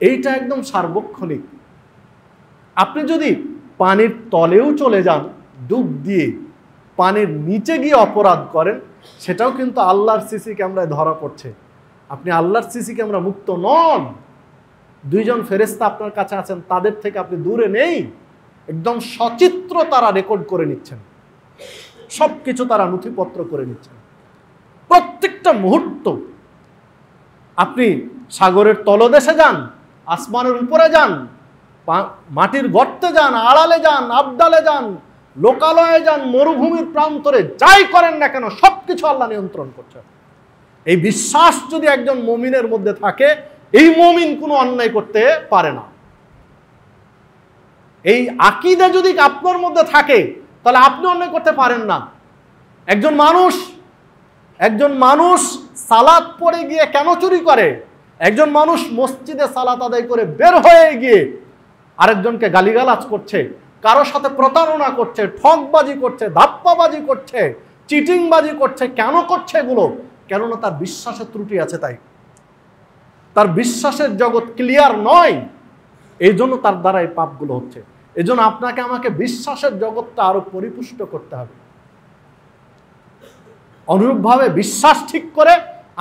এইটা একদম সার্বক্ষণিক। আপনি যদি পানির তলেও চলে যান, ডুব দিয়ে পানির নিচে গিয়ে অপরাধ করেন, সেটাও কিন্তু আল্লাহর সিসি ক্যামেরায় ধরা পড়ছে। আপনি আল্লাহর সিসি ক্যামেরা মুক্ত নন। 2 জন ফেরেশতা আপনার কাছে আছেন, তাদের থেকে আপনি দূরে নেই, একদম সচিত্র তারা রেকর্ড করে নিচ্ছেন, সবকিছু তারা নথিপত্র করে নিচ্ছেন, প্রত্যেকটা মুহূর্ত। আপনি সাগরের তলদেশে যান, আসমানের উপরে যান, মাটির গর্তে যান, আড়ালে যান, আবদালে যান, লোকালয়ে যান, মরুভূমির প্রান্তরে, যাই করেন না কেন সবকিছু আল্লাহ নিয়ন্ত্রণ করছেন। এই বিশ্বাস যদি একজন মুমিনের মধ্যে থাকে, এই মুমিন কোনো অন্যায় করতে পারে না। এই আকীদা যদি আপনার মধ্যে থাকে, তাহলে আপনি অন্যায় করতে পারেন না। একজন মানুষ সালাত পড়ে গিয়ে কেন চুরি করে? একজন মানুষ মসজিদে সালাত আদায় করে বের হয়ে গিয়ে আরেকজনকে গালিগালাজ করছে, কারো সাথে প্রতারণা করছে, ঠকবাজি করছে, ধাপ্পাবাজি করছে, চিটিংবাজি করছে। কেন করছে এগুলো? কেননা তার বিশ্বাসের ত্রুটি আছে, তাই তার বিশ্বাসের জগৎ ক্লিয়ার নয়, এই জন্য তার দ্বারা এই পাপগুলো হচ্ছে। এই জন্য আপনাকে আমাকে বিশ্বাসের জগৎটা আরো পরিপুষ্ট করতে হবে। অনুরূপভাবে বিশ্বাস ঠিক করে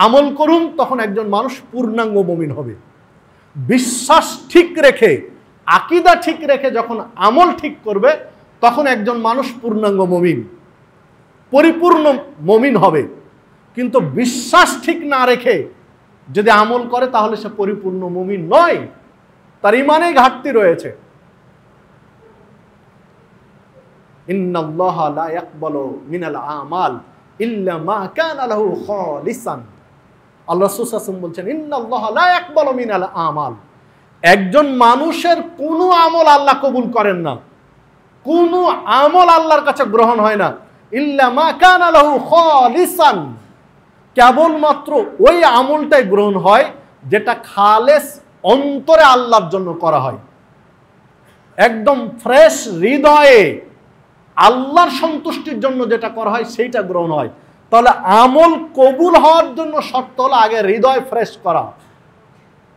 আমল করুন, তখন একজন মানুষ পূর্ণাঙ্গ মুমিন হবে। বিশ্বাস ঠিক রেখে, আকীদা ঠিক রেখে যখন আমল ঠিক করবে, তখন একজন মানুষ পূর্ণাঙ্গ মুমিন, পরিপূর্ণ মুমিন হবে। কিন্তু বিশ্বাস ঠিক না রেখে যদি আমল করে, তাহলে সে পরিপূর্ণ মুমিন নয়, তার ঈমানে ঘাটতি রয়েছে। ইন্নাল্লাহা লা ইয়াকবালু মিনাল আমাল ইল্লা মা কানা লাহু খালিসান। আল্লাহ রাসূল সাল্লাল্লাহু আলাইহি ওয়াসাল্লাম বলছেন, ইন্নাল্লাহা লা ইয়াকবালু মিনাল আমাল, একজন মানুষের কোনো আমল আল্লাহ কবুল করেন না, কোনো আমল আল্লাহর কাছে গ্রহণ হয় না, ইল্লা মা কানা লাহু খালিসান, কেবলমাত্র ওই আমলটাই গ্রহণ হয় যেটা খালেস অন্তরে আল্লাহর জন্য করা হয়, একদম ফ্রেশ হৃদয়ে আল্লাহর সন্তুষ্টির জন্য যেটা করা হয় সেইটা গ্রহণ হয়। তাহলে আমল কবুল হওয়ার জন্য শর্ত হলো আগে হৃদয় ফ্রেশ করা,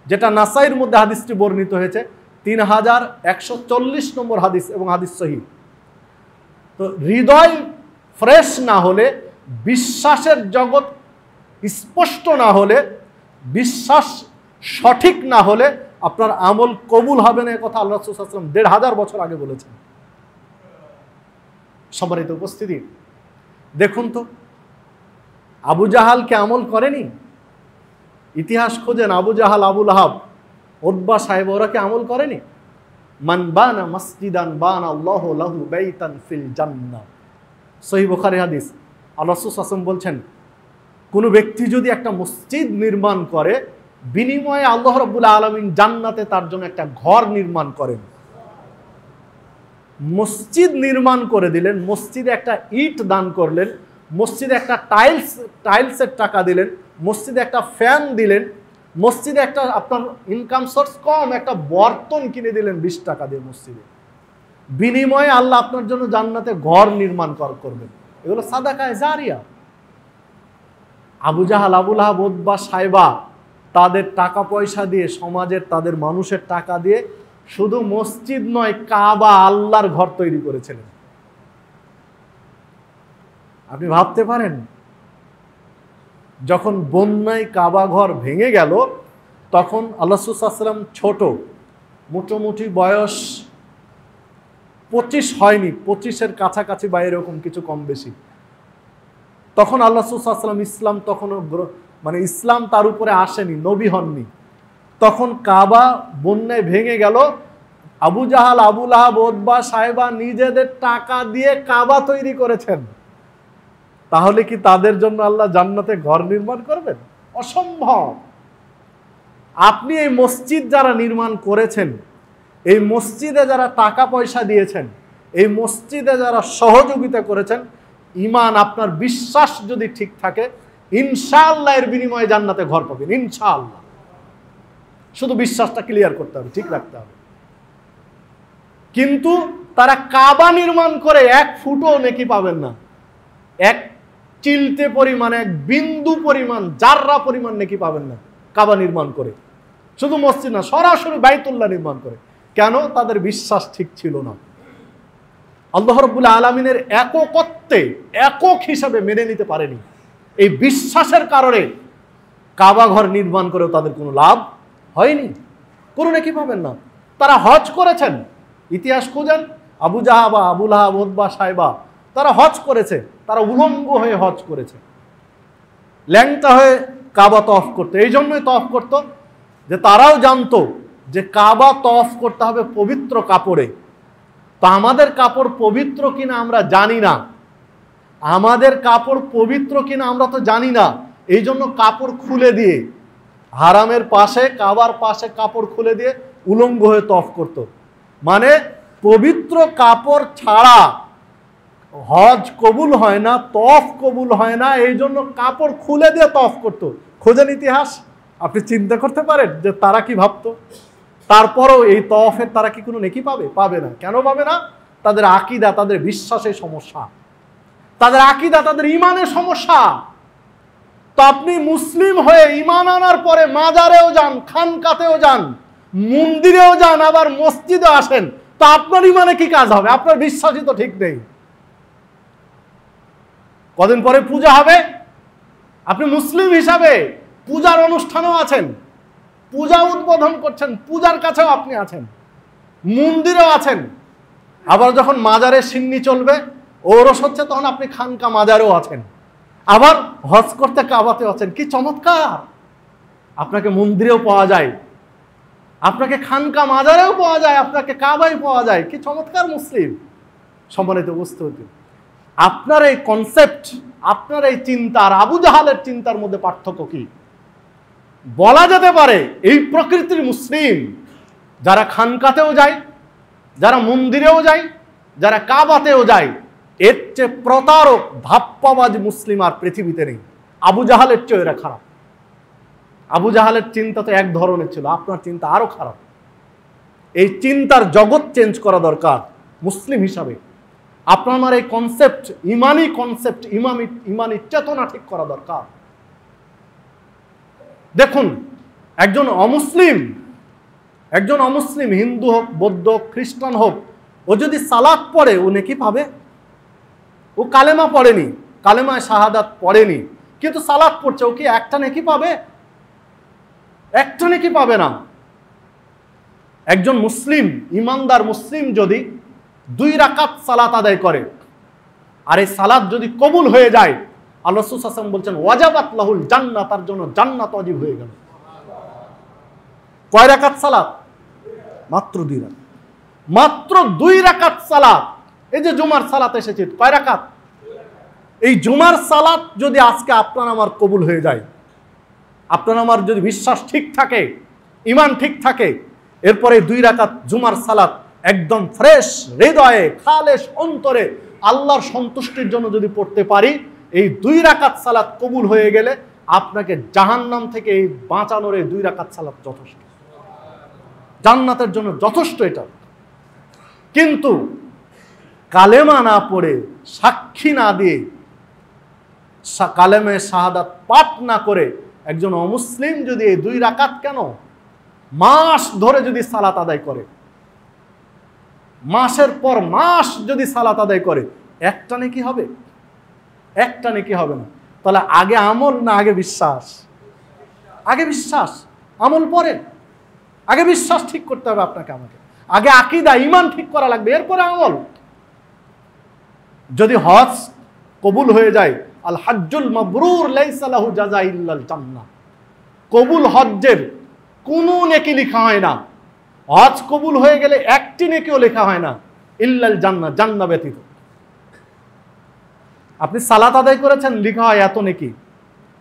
যেটা নাসাইর মধ্যে হাদিসটি বর্ণিত হয়েছে, 3140 নম্বর হাদিস এবং হাদিস সহিহ। তো হৃদয় ফ্রেশ না হলে, বিশ্বাসের জগৎ স্পষ্ট না হলে, বিশ্বাস সঠিক না হলে আপনার আমল কবুল হবে না। কথা আল্লাহ রাসূল সাল্লাল্লাহু আলাইহি ওয়াসাল্লাম 1500 বছর আগে বলেছেন। সম্মানিত উপস্থিতি, দেখুন তো আবু জাহাল কে আমল করেনি? ইতিহাস খোঁজেন, আবু জাহাল, আবু লাহাব, উতবা সাহেব, ওরা কে আমল করেনি? মান বানা মসজিদান বানা আল্লাহু লাহু বাইতান ফিল জান্নাহ, সহিহ বুখারী হাদিস। আল্লাহ রাসূল সাল্লাল্লাহু আলাইহি ওয়াসাল্লাম বলছেন, কোন ব্যক্তি যদি একটা মসজিদ নির্মাণ করে, বিনিময়ে আল্লাহ রাব্বুল আলামিন জান্নাতে তার জন্য একটা ঘর নির্মাণ করেন। মসজিদ নির্মাণ করে দিলেন, মসজিদে একটা ইট দান করলেন, মসজিদে একটা টাইলসের টাকা দিলেন, মসজিদে একটা ফ্যান দিলেন, মসজিদে একটা আপনার ইনকাম সোর্স কম একটা বর্তন কিনে দিলেন 20 টাকা দিয়ে মসজিদে, বিনিময়ে আল্লাহ আপনার জন্য জান্নাতে ঘর নির্মাণ করবেন। এগুলো সাদাকায়ে জারিয়া। আবু জাহাল, আবু লাহাব, উতবা, সাইবা তাদের টাকা পয়সা দিয়ে, সমাজের তাদের মানুষের টাকা দিয়ে শুধু মসজিদ নয়, কাবা, আল্লাহর ঘর তৈরি করেছিলেন। আপনি ভাবতে পারেন, যখন বন্যায় কাবা ঘর ভেঙে গেল, তখন আল্লাহ রাসূল সাল্লাল্লাহু আলাইহি ওয়াসাল্লাম ছোট, মোটামুটি বয়স 25 হয়নি, 25-এর কাছাকাছি বা এরকম কিছু কম বেশি। তখন আল্লাহ রাসূল সাল্লাল্লাহু আলাইহি ওয়াসাল্লাম, ইসলাম তখনও ইসলাম তার উপরে আসেনি, নবী হননি। তখন কাবা বন্যায় ভেঙে গেল, আবু জাহাল, আবু লাহাব, উতবা, সাইবা নিজেদের টাকা দিয়ে কাবা তৈরি করেছেন। তাহলে কি তাদের জন্য আল্লাহ জান্নাতে ঘর নির্মাণ করবেন? অসম্ভব। আপনি এই মসজিদ যারা নির্মাণ করেছেন, এই মসজিদে যারা টাকা পয়সা দিয়েছেন, এই মসজিদে যারা সহযোগিতা করেছেন, ঈমান, আপনার বিশ্বাস যদি ঠিক থাকে, ইনশাআল্লাহ এর বিনিময়ে জান্নাতে ঘর পাবেন, ইনশাআল্লাহ। শুধু বিশ্বাসটা ক্লিয়ার করতে হবে, ঠিক রাখতে হবে। কিন্তু তারা কাবা নির্মাণ করে 1 ফুটও নেকি পাবেন না, 1 চিলতে পরিমাণ, 1 বিন্দু পরিমাণ, জাররা পরিমাণ নেকি পাবেন না কাবা নির্মাণ করে। শুধু মসজিদ না, সরাসরি বাইতুল্লাহ নির্মাণ করে। কেন? তাদের বিশ্বাস ঠিক ছিল না, আল্লাহ রাব্বুল আলামিনের একত্বে একক হিসাবে মেনে নিতে পারেনি। এই বিশ্বাসের কারণে কাবা ঘর নির্মাণ করেও তাদের কোনো লাভ হয়নি, কোনো নেকি পাবেন না। তারা হজ করেছেন, ইতিহাস খোঁজেন, আবু জাহাল, আবু লাহাব, উতবা, সাইবা, তারা হজ করেছে, তারা উলঙ্গ হয়ে হজ করেছে, ল্যাংটা হয়ে কাবা তওয়াফ করতো। এই জন্যই তওয়াফ করতো যে তারাও জানতো যে কাবা তওয়াফ করতে হবে পবিত্র কাপড়ে। তো আমাদের কাপড় পবিত্র কিনা আমরা জানি না, আমাদের কাপড় পবিত্র কিনা আমরা তো জানি না, এই জন্য কাপড় খুলে দিয়ে, হারামের পাশে, কাবার পাশে কাপড় খুলে দিয়ে উলঙ্গ হয়ে তওয়াফ করতো। মানে পবিত্র কাপড় ছাড়া হজ কবুল হয় না, তওয়াফ কবুল হয় না, এই জন্য কাপড় খুলে দিয়ে তওয়াফ করতো। খোঁজেন ইতিহাস, আপনি চিন্তা করতে পারেন যে তারা কি ভাবতো। তারপরেও এই তওয়াফের তারা কি কোনো নেকি পাবে? পাবে না। কেন পাবে না? তাদের আকীদা, তাদের বিশ্বাসের সমস্যা, তাদের আকীদা, তাদের ঈমানের সমস্যা। তো আপনি মুসলিম হয়ে ঈমান আনার পরে মাজারেও যান, খানকাতেও যান, মন্দিরেও যান, আবার মসজিদে আসেন, তো আপনার ঈমানে কি কাজ হবে? আপনার বিশ্বাসই তো ঠিক নেই। কদিন পরে পূজা হবে, আপনি মুসলিম হিসাবে পূজার অনুষ্ঠানেও আছেন, পূজা উদ্বোধন করছেন, পূজার কাছেও আপনি আছেন, মন্দিরেও আছেন। আবার যখন মাজারে সিন্নি চলবে, ওরস হচ্ছে, তখন আপনি খানকা মাজারেও আছেন, আবার হজ করতে কাবাতেও আছেন। কি চমৎকার! আপনাকে মন্দিরেও পাওয়া যায়, আপনাকে খানকা মাজারেও পাওয়া যায়, আপনাকে কাবায় পাওয়া যায়। কি চমৎকার মুসলিম! সম্মানিত উপস্থিতি, আপনার এই কনসেপ্ট, আপনার এই চিন্তা আর আবু জাহালের চিন্তার মধ্যে পার্থক্য কি? বলা যেতে পারে এই প্রকৃতির মুসলিম যারা খানকাতেও যায়, যারা মন্দিরেও যায়, যারা কাবাতেও যায়, এর চেয়ে প্রতারক ধাপ্পাবাজ মুসলিম আর পৃথিবীতে নেই। আবু জাহালের চেয়ে এরা খারাপ। আবু জাহালের চিন্তা তো এক ধরনের ছিল, আপনার চিন্তা আরো খারাপ। এই চিন্তার জগৎ চেঞ্জ করা দরকার মুসলিম হিসাবে। আপনার আমার এই কনসেপ্ট, কনসেপ্ট, ইমানি চেতনা ঠিক করা দরকার। দেখুন, একজন অমুসলিম হিন্দু হোক, বৌদ্ধ হোক, খ্রিস্টান হোক, ও যদি সালাত পড়ে ও নেকি পাবে? ও কালেমা পড়েনি, কালেমায় শাহাদাত পড়েনি, কিন্তু সালাত পড়ছে, ও কি একটা নেকি পাবে? একটা নেকি পাবে না। একজন মুসলিম, ইমানদার মুসলিম যদি 2 রাকাত সালাত আদায় করে আর এই সালাত যদি কবুল হয়ে যায়, আল্লাহ রাসূল সাল্লাল্লাহু আলাইহি ওয়াসাল্লাম বলছেন ওয়াজাবাত লাহুল জান্নাত, তার জন্য জান্নাত ওয়াজিব হয়ে গেল। কয় রাকাত সালাত? মাত্র 2 রাকাত। মাত্র 2 রাকাত সালাত। এই যে জুমার সালাত এসেছে, কয় রাকাত? এই জুমার সালাত যদি আজকে আপনার আমার কবুল হয়ে যায়, আপনার আমার যদি বিশ্বাস ঠিক থাকে, ঈমান ঠিক থাকে, এরপরে 2 রাকাত জুমার সালাত একদম ফ্রেশ হৃদয়ে, খালেস অন্তরে আল্লাহর সন্তুষ্টির জন্য যদি পড়তে পারি, এই 2 রাকাত সালাত কবুল হয়ে গেলে আপনাকে জাহান্নাম থেকে এই বাঁচানোর এই 2 রাকাত সালাত যথেষ্ট, জান্নাতের জন্য যথেষ্ট এটা। কিন্তু কালেমা না পড়ে, সাক্ষী না দিয়ে, কালেমে শাহাদাত পাঠ না করে একজন অমুসলিম যদি এই 2 রাকাত কেন মাস ধরে যদি সালাত আদায় করে, মাসের পর মাস যদি সালাত আদায় করে, একটা নেকি হবে? একটা নেকি হবে না। তাহলে আগে আমল না আগে বিশ্বাস? আগে বিশ্বাস, আমল পরে। আগে বিশ্বাস ঠিক করতে হবে আপনাকে আমাকে, আগে আকীদা ঈমান ঠিক করা লাগবে, এরপরে আমল। যদি হজ কবুল হয়ে যায়, আল হাজ্জুল মাবরুর লাইসা লাহু জাযা ইল্লাল জান্নাহ, কবুল হজ্জের কোনো নেকি লেখা হয় না। হজ কবুল হয়ে গেলে একটি নেকিও লেখা হয় না, ইল্লাল জান্নাহ, জান্নাহ ব্যতীত। আপনি সালাত আদায় করেছেন, লিখা হয় এত নেকি।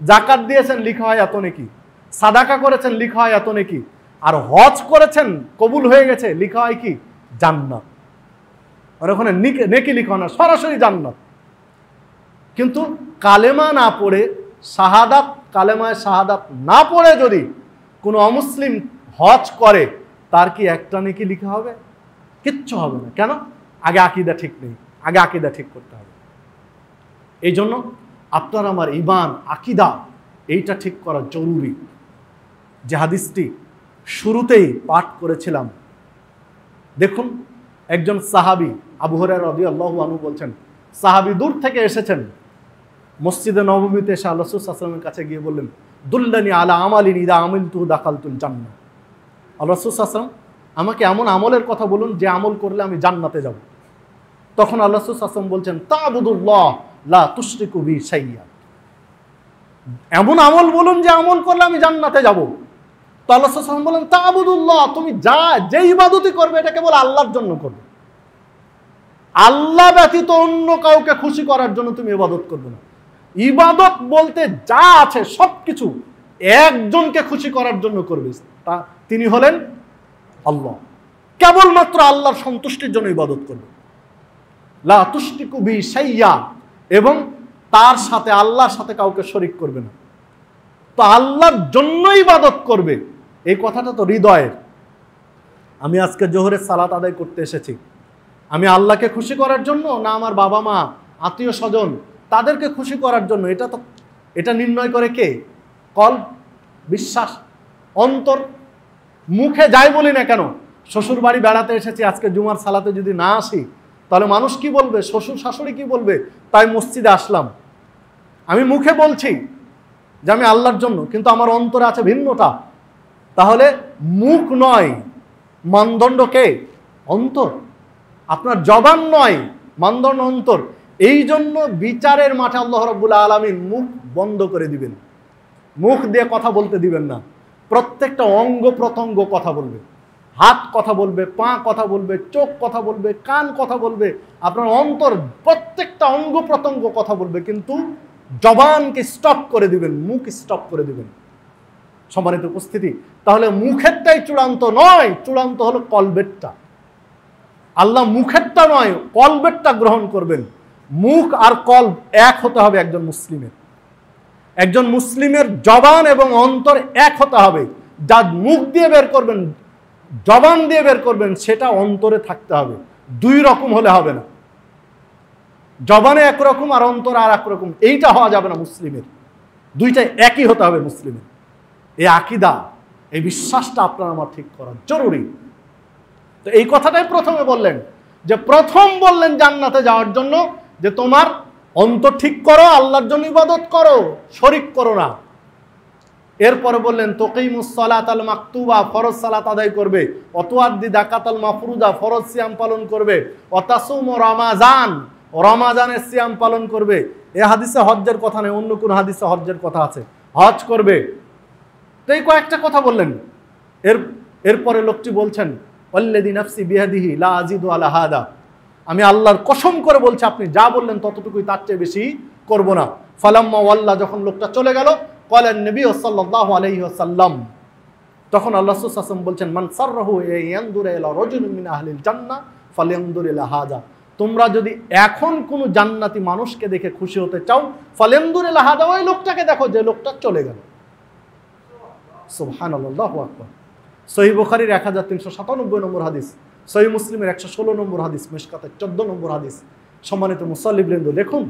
যাকাত দিয়েছেন, লিখা হয় এত নেকি। সাদাকা করেছেন, লিখা হয় এত নেকি। আর হজ করেছেন, কবুল হয়ে গেছে, লিখা হয় কি? জান্নাত। আর ওখানে নেকি লিখা হয় না, সরাসরি জান্নাত। কিন্তু কালেমা না পড়ে, শাহাদাত, কালেমায় শাহাদাত না পড়ে যদি কোনো অমুসলিম হজ করে, তার কি একটা নেকি লিখা হবে? কিচ্ছু হবে না। কেন? আগে আকীদা ঠিক নেই, আগে আকীদা ঠিক করতে হবে। এই জন্য আপনার আমার ঈমান, আকীদা, এইটা ঠিক করা জরুরি। যে হাদিসটি শুরুতেই পাঠ করেছিলাম, দেখুন, একজন সাহাবী আবু হুরায়রা রাদিয়াল্লাহু আনহু বলছেন, সাহাবী দূর থেকে এসেছেন, মসজিদে নববীতে এসে আল্লাহ রাসূল সাল্লাল্লাহু আলাইহি ওয়াসাল্লামের কাছে গিয়ে বললেন, দুল্লানি আলা আমালিন ইযা আমিলতু দাখালতুল জান্নাহ। আল্লাহ রাসূল সাল্লাল্লাহু আলাইহি ওয়াসাল্লাম, আমাকে এমন আমলের কথা বলুন যে আমল করলে আমি জান্নাতে যাব। তখন আল্লাহ রাসূল সাল্লাল্লাহু আলাইহি ওয়াসাল্লাম বলছেন, তা'বুদুল্লাহ লা তুশরিকু বিহি শাইয়্যা। এমন আমল বলুন যে আমল করলে আমি জান্নাতে যাব। তো আল্লাহ সাল্লাল্লাহু আলাইহি ওয়াসাল্লাম বলেন, তা'বুদুল্লাহ, তুমি যে ইবাদতই করবে এটা কেবল আল্লাহর জন্য করবে। আল্লাহ ব্যতীত অন্য কাউকে খুশি করার জন্য তুমি ইবাদত করবে না। ইবাদত বলতে যা আছে সবকিছু একজনকে খুশি করার জন্য করবে, তিনি হলেন আল্লাহ। কেবলমাত্র আল্লাহর সন্তুষ্টির জন্য ইবাদত করবে। লা তুশরিকু বিহি শাইয়্যা, এবং তার সাথে, আল্লাহর সাথে কাউকে শরীক করবে না। তো আল্লাহর জন্য ইবাদত করবে, এই কথাটা তো হৃদয়ের। আমি আজকে জোহরের সালাত আদায় করতে এসেছি, আমি আল্লাহকে খুশি করার জন্য না আমার বাবা মা, আত্মীয় স্বজন, তাদেরকে খুশি করার জন্য? এটা নির্ণয় করে কে? কলব, বিশ্বাস, অন্তর। মুখে যাই বলি না কেন, শ্বশুর বাড়ি বেড়াতে এসেছি, আজকে জুমার সালাতে যদি না আসি তাহলে মানুষ কি বলবে, শ্বশুর শাশুড়ি কি বলবে, তাই মসজিদে আসলাম। আমি মুখে বলছি যে আমি আল্লাহর জন্য, কিন্তু আমার অন্তরে আছে ভিন্নটা। তাহলে মুখ নয় মানদণ্ড কে? অন্তর। আপনার জবান নয় মানদণ্ড অন্তর। এই জন্য বিচারের মাঠে আল্লাহ রাব্বুল আলামিন মুখ বন্ধ করে দিবেন, মুখ দিয়ে কথা বলতে দিবেন না। প্রত্যেকটা অঙ্গ প্রত্যঙ্গ কথা বলবে, হাত কথা বলবে, পা কথা বলবে, চোখ কথা বলবে, কান কথা বলবে, আপনার অন্তর প্রত্যেকটা অঙ্গ প্রত্যঙ্গ কথা বলবে, কিন্তু জবানকে স্টপ করে দিবেন, মুখ স্টপ করে দিবেন। সম্মানিত উপস্থিতি, তাহলে মুখেরটাই চূড়ান্ত নয়, চূড়ান্ত হলো কলবেরটা। আল্লাহ মুখেরটা নয়, কলবেরটা গ্রহণ করবেন। মুখ আর কলব এক হতে হবে একজন মুসলিমের। একজন মুসলিমের জবান এবং অন্তর এক হতে হবে। যা মুখ দিয়ে বের করবেন, জবান দিয়ে বের করবেন, সেটা অন্তরে থাকতে হবে। দুই রকম হলে হবে না। জবানে একরকম আর অন্তরে আর একরকম, এইটা হওয়া যাবে না মুসলিমের। দুইটাই একই হতে হবে মুসলিমের। এই আকীদা, এই বিশ্বাসটা আপনার আমার ঠিক করা জরুরি। তো এই কথাটাই প্রথমে বললেন, যে প্রথম বললেন জান্নাতে যাওয়ার জন্য যে তোমার অন্তর ঠিক করো, আল্লাহর জন্য ইবাদত করো, শরীক করো না। এরপরে বললেন তুকিমুস সালাতাল মাকতুবা, ফরজ সালাত আদায় করবে, অতুআদ্দি যাকাতাল মাফরুজা, ফরজ সিয়াম পালন করবে, অতাসুমু রমাজান, রমাজানের সিয়াম পালন করবে। এই হাদিসে হজ্জের কথা নেই, অন্য কোন হাদিসে হজ্জের কথা আছে, হজ করবে। তো এই কয়েকটা কথা বললেন। এরপরে লোকটি বলছেন ওয়াল্লাযী নাফসি বিয়াদিহি লা আজিদু আলা হাদা, আমি আল্লাহর কসম করে বলছি আপনি যা বললেন ততটুকুই, তার চেয়ে বেশি করব না। ফালাম্মা ওয়াল্লা, যখন লোকটা চলে গেল, ক্বালা নবী সাল্লাল্লাহু আলাইহি ওয়াসাল্লাম, তখন আল্লাহ রাসূল সাল্লাল্লাহু আলাইহি ওয়াসাল্লাম বলছেন মান সাররাহু ইয়ানদুরা ইলা রাজুলিন মিন আহলিল জান্নাহ ফালয়ানদুর ইলা হাদা, তোমরা যদি এখন কোনো জান্নাতি মানুষকে দেখে খুশি হতে চাও, ফালয়ানদুর ইলা হাদা, ওই লোকটাকে দেখো যে লোকটা চলে গেল। সুবহানাল্লাহ, আল্লাহু আকবার। সহিহ বুখারীর 1397 নম্বর হাদিস, সহিহ মুসলিমের 116 নম্বর হাদিস, মিশকাতের 14 নম্বর হাদিস। সম্মানিত মুসাল্লিবৃন্দ, দেখুন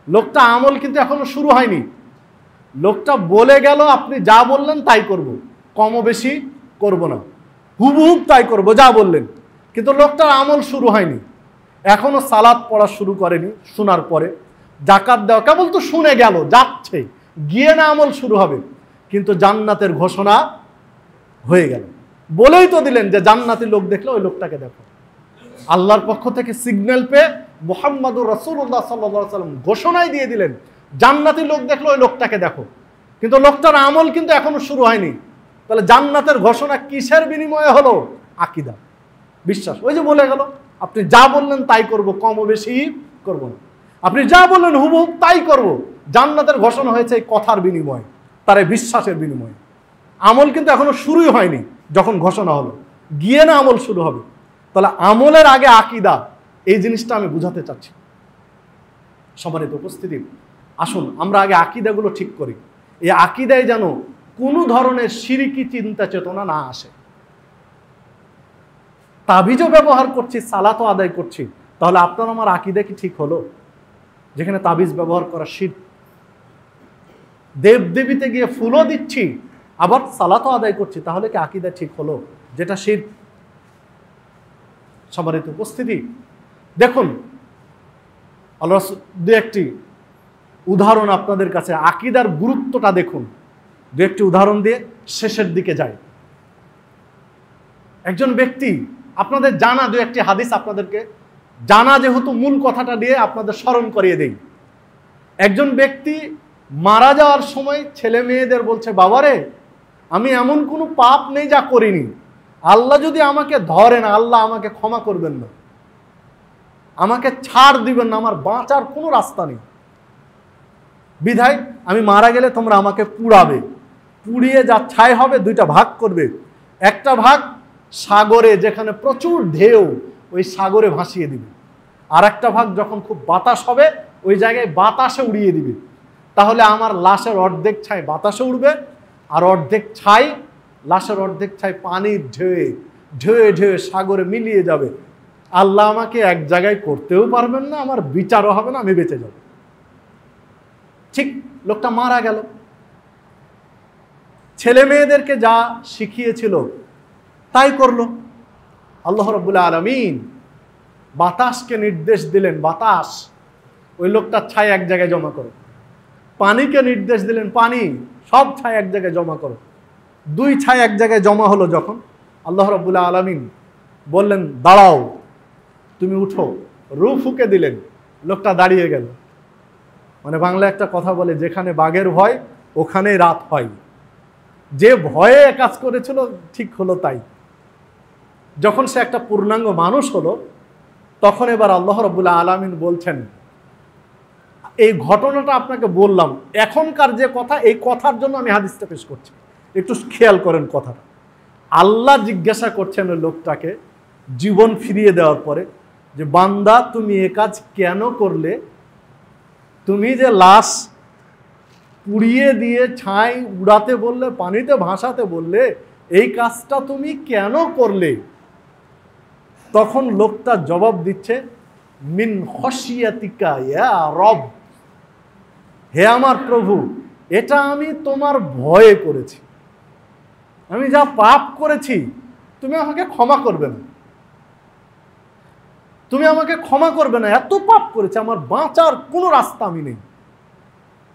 লোকটা আমল কিন্তু এখনো শুরু হয়নি। লোকটা বলে গেল আপনি যা বললেন তাই করব, কমও বেশি করব না, হুবহুব তাই করব যা বললেন। কিন্তু লোকটার আমল শুরু হয়নি, এখনো সালাত পড়া শুরু করেনি। শোনার পরে যাকাত দেওয়া কেবল তো শুনে গেল, যাচ্ছে, গিয়ে না আমল শুরু হবে। কিন্তু জান্নাতের ঘোষণা হয়ে গেল, বলেই তো দিলেন যে জান্নাতি লোক দেখলে ওই লোকটাকে দেখো। আল্লাহর পক্ষ থেকে সিগন্যাল পেয়ে মুহাম্মাদুর রাসূলুল্লাহ সাল্লাল্লাহু আলাইহি ওয়াসাল্লাম ঘোষণাই দিয়ে দিলেন, জান্নাতি লোক দেখলে ওই লোকটাকে দেখো। কিন্তু লোকটার আমল কিন্তু এখনো শুরু হয়নি। তাহলে জান্নাতের ঘোষণা কিসের বিনিময়ে হলো? আকীদা, বিশ্বাস। ওই যে বলে গেল আপনি যা বললেন তাই করব, কমও বেশি করব না। আপনি যা বললেন হুবহুব তাই করব। জান্নাতের ঘোষণা হয়েছে এই কথার বিনিময়ে, তার এই বিশ্বাসের বিনিময়ে। আমল কিন্তু এখনো শুরুই হয়নি, যখন ঘোষণা হলো, গিয়ে না আমল শুরু হবে। তাহলে আমলের আগে আকীদা, এই জিনিসটা আমি বুঝাতে চাচ্ছি। সম্মানিত উপস্থিতি, আসুন আমরা আগে আকীদাগুলো ঠিক করি। এই আকীদায় যেন কোনো ধরনের শিরকি চিন্তা চেতনা না আসে। তাবিজও ব্যবহার করছি, সালাতও আদায় করছি, তাহলে আপনার আমার আকীদা কি ঠিক হলো? যেখানে তাবিজ ব্যবহার করা শিরক। দেবদেবীতে গিয়ে ফুলও দিচ্ছি, আবার সালাতও আদায় করছি, তাহলে কি আকীদা ঠিক হলো? যেটা শিরক। সম্মানিত উপস্থিতি, দেখুন আল্লাহ দু একটি উদাহরণ আপনাদের কাছে, আকীদার গুরুত্বটা দেখুন। দু একটি উদাহরণ দিয়ে শেষের দিকে যাই। একজন ব্যক্তি, আপনাদের জানা দু একটি হাদিস আপনাদেরকে জানা, যেহেতু মূল কথাটা দিয়ে আপনাদের স্মরণ করিয়ে দেই। একজন ব্যক্তি মারা যাওয়ার সময় ছেলে মেয়েদের বলছে, বাবারে আমি এমন কোনো পাপ নেই যা করিনি, আল্লাহ যদি আমাকে ধরেন আল্লাহ আমাকে ক্ষমা করবেন না, আমাকে ছাড় দিবেন না, আমার বাঁচার কোনো রাস্তা নেই, বিধায় আমি মারা গেলে তোমরা আমাকে পুড়াবে, পুড়িয়ে যা ছাই হবে দুইটা ভাগ করবে। একটা ভাগ সাগরে, যেখানে প্রচুর ঢেউ, ওই সাগরে ভাসিয়ে দিবে। আর একটা ভাগ যখন খুব বাতাস হবে ওই জায়গায় বাতাসে উড়িয়ে দিবে। তাহলে আমার লাশের অর্ধেক ছাই বাতাসে উড়বে, আর অর্ধেক ছাই, লাশের অর্ধেক ছাই পানির ঢেউয়ে ঢেউয়ে ঢেউয়ে সাগরে মিলিয়ে যাবে। আল্লাহ আমাকে এক জায়গায় করতেও পারবেন না, আমার বিচারও হবে না, আমি বেঁচে যাব। ঠিক লোকটা মারা গেল, ছেলে মেয়েদেরকে যা শিখিয়েছিল তাই করলো। আল্লাহ রাব্বুল আলামিন বাতাসকে নির্দেশ দিলেন, বাতাস ওই লোকটার ছাই এক জায়গায় জমা করো। পানিকে নির্দেশ দিলেন, পানি সব ছাই এক জায়গায় জমা করো। দুই ছাই এক জায়গায় জমা হলো যখন, আল্লাহ রাব্বুল আলামিন বললেন দাঁড়াও, তুমি উঠো, রূহ ফুঁকে দিলেন, লোকটা দাঁড়িয়ে গেল। মানে বাংলা একটা কথা বলে, যেখানে বাঘের ভয় ওখানেই রাত হয়। যে ভয়ে কাজ করেছিল ঠিক হলো তাই। যখন সে একটা পূর্ণাঙ্গ মানুষ হলো, তখন এবার আল্লাহ রাব্বুল আলামিন বলছেন, এই ঘটনাটা আপনাকে বললাম, এখনকার যে কথা, এই কথার জন্য আমি হাদিসটা পেশ করছি, একটু খেয়াল করেন কথাটা। আল্লাহ জিজ্ঞাসা করছেন ওই লোকটাকে জীবন ফিরিয়ে দেওয়ার পরে যে, বান্দা তুমি এ কাজ কেন করলে? তুমি যে লাশ পুড়িয়ে দিয়ে ছাই উড়াতে বললে, পানিতে ভাসাতে বললে, এই কাজটা তুমি কেন করলে? তখন লোকটা জবাব দিচ্ছে, মিন খশিয়াতিকা ইয়া রব, হে আমার প্রভু, এটা আমি তোমার ভয়ে করেছি। আমি যা পাপ করেছি তুমি আমাকে ক্ষমা করবে না, তুমি আমাকে ক্ষমা করবে না, এত পাপ করেছি, আমার বাঁচার কোনো রাস্তা আমি নেই।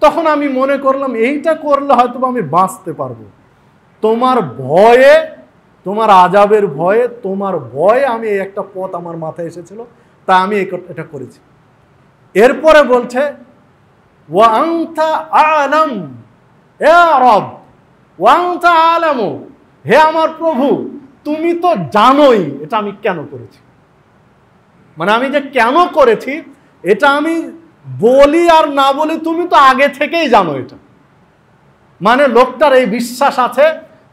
তখন আমি মনে করলাম এইটা করলে হয়তো আমি বাঁচতে পারবো। তোমার ভয়ে, তোমার আযাবের ভয়ে, তোমার ভয়ে আমি এই একটা পথ আমার মাথায় এসেছিল, তা আমি এটা করেছি। এরপরে বলছে, ওয়া আনতা আ'লাম ইয়া রব, ওয়া আনতা আ'লামু, হে আমার প্রভু, তুমি তো জানোই এটা আমি কেন করেছি। মানে আমি যে কেন করেছি এটা আমি বলি আর না বলি, তুমি তো আগে থেকেই জানো এটা। মানে লোকটার এই বিশ্বাস আছে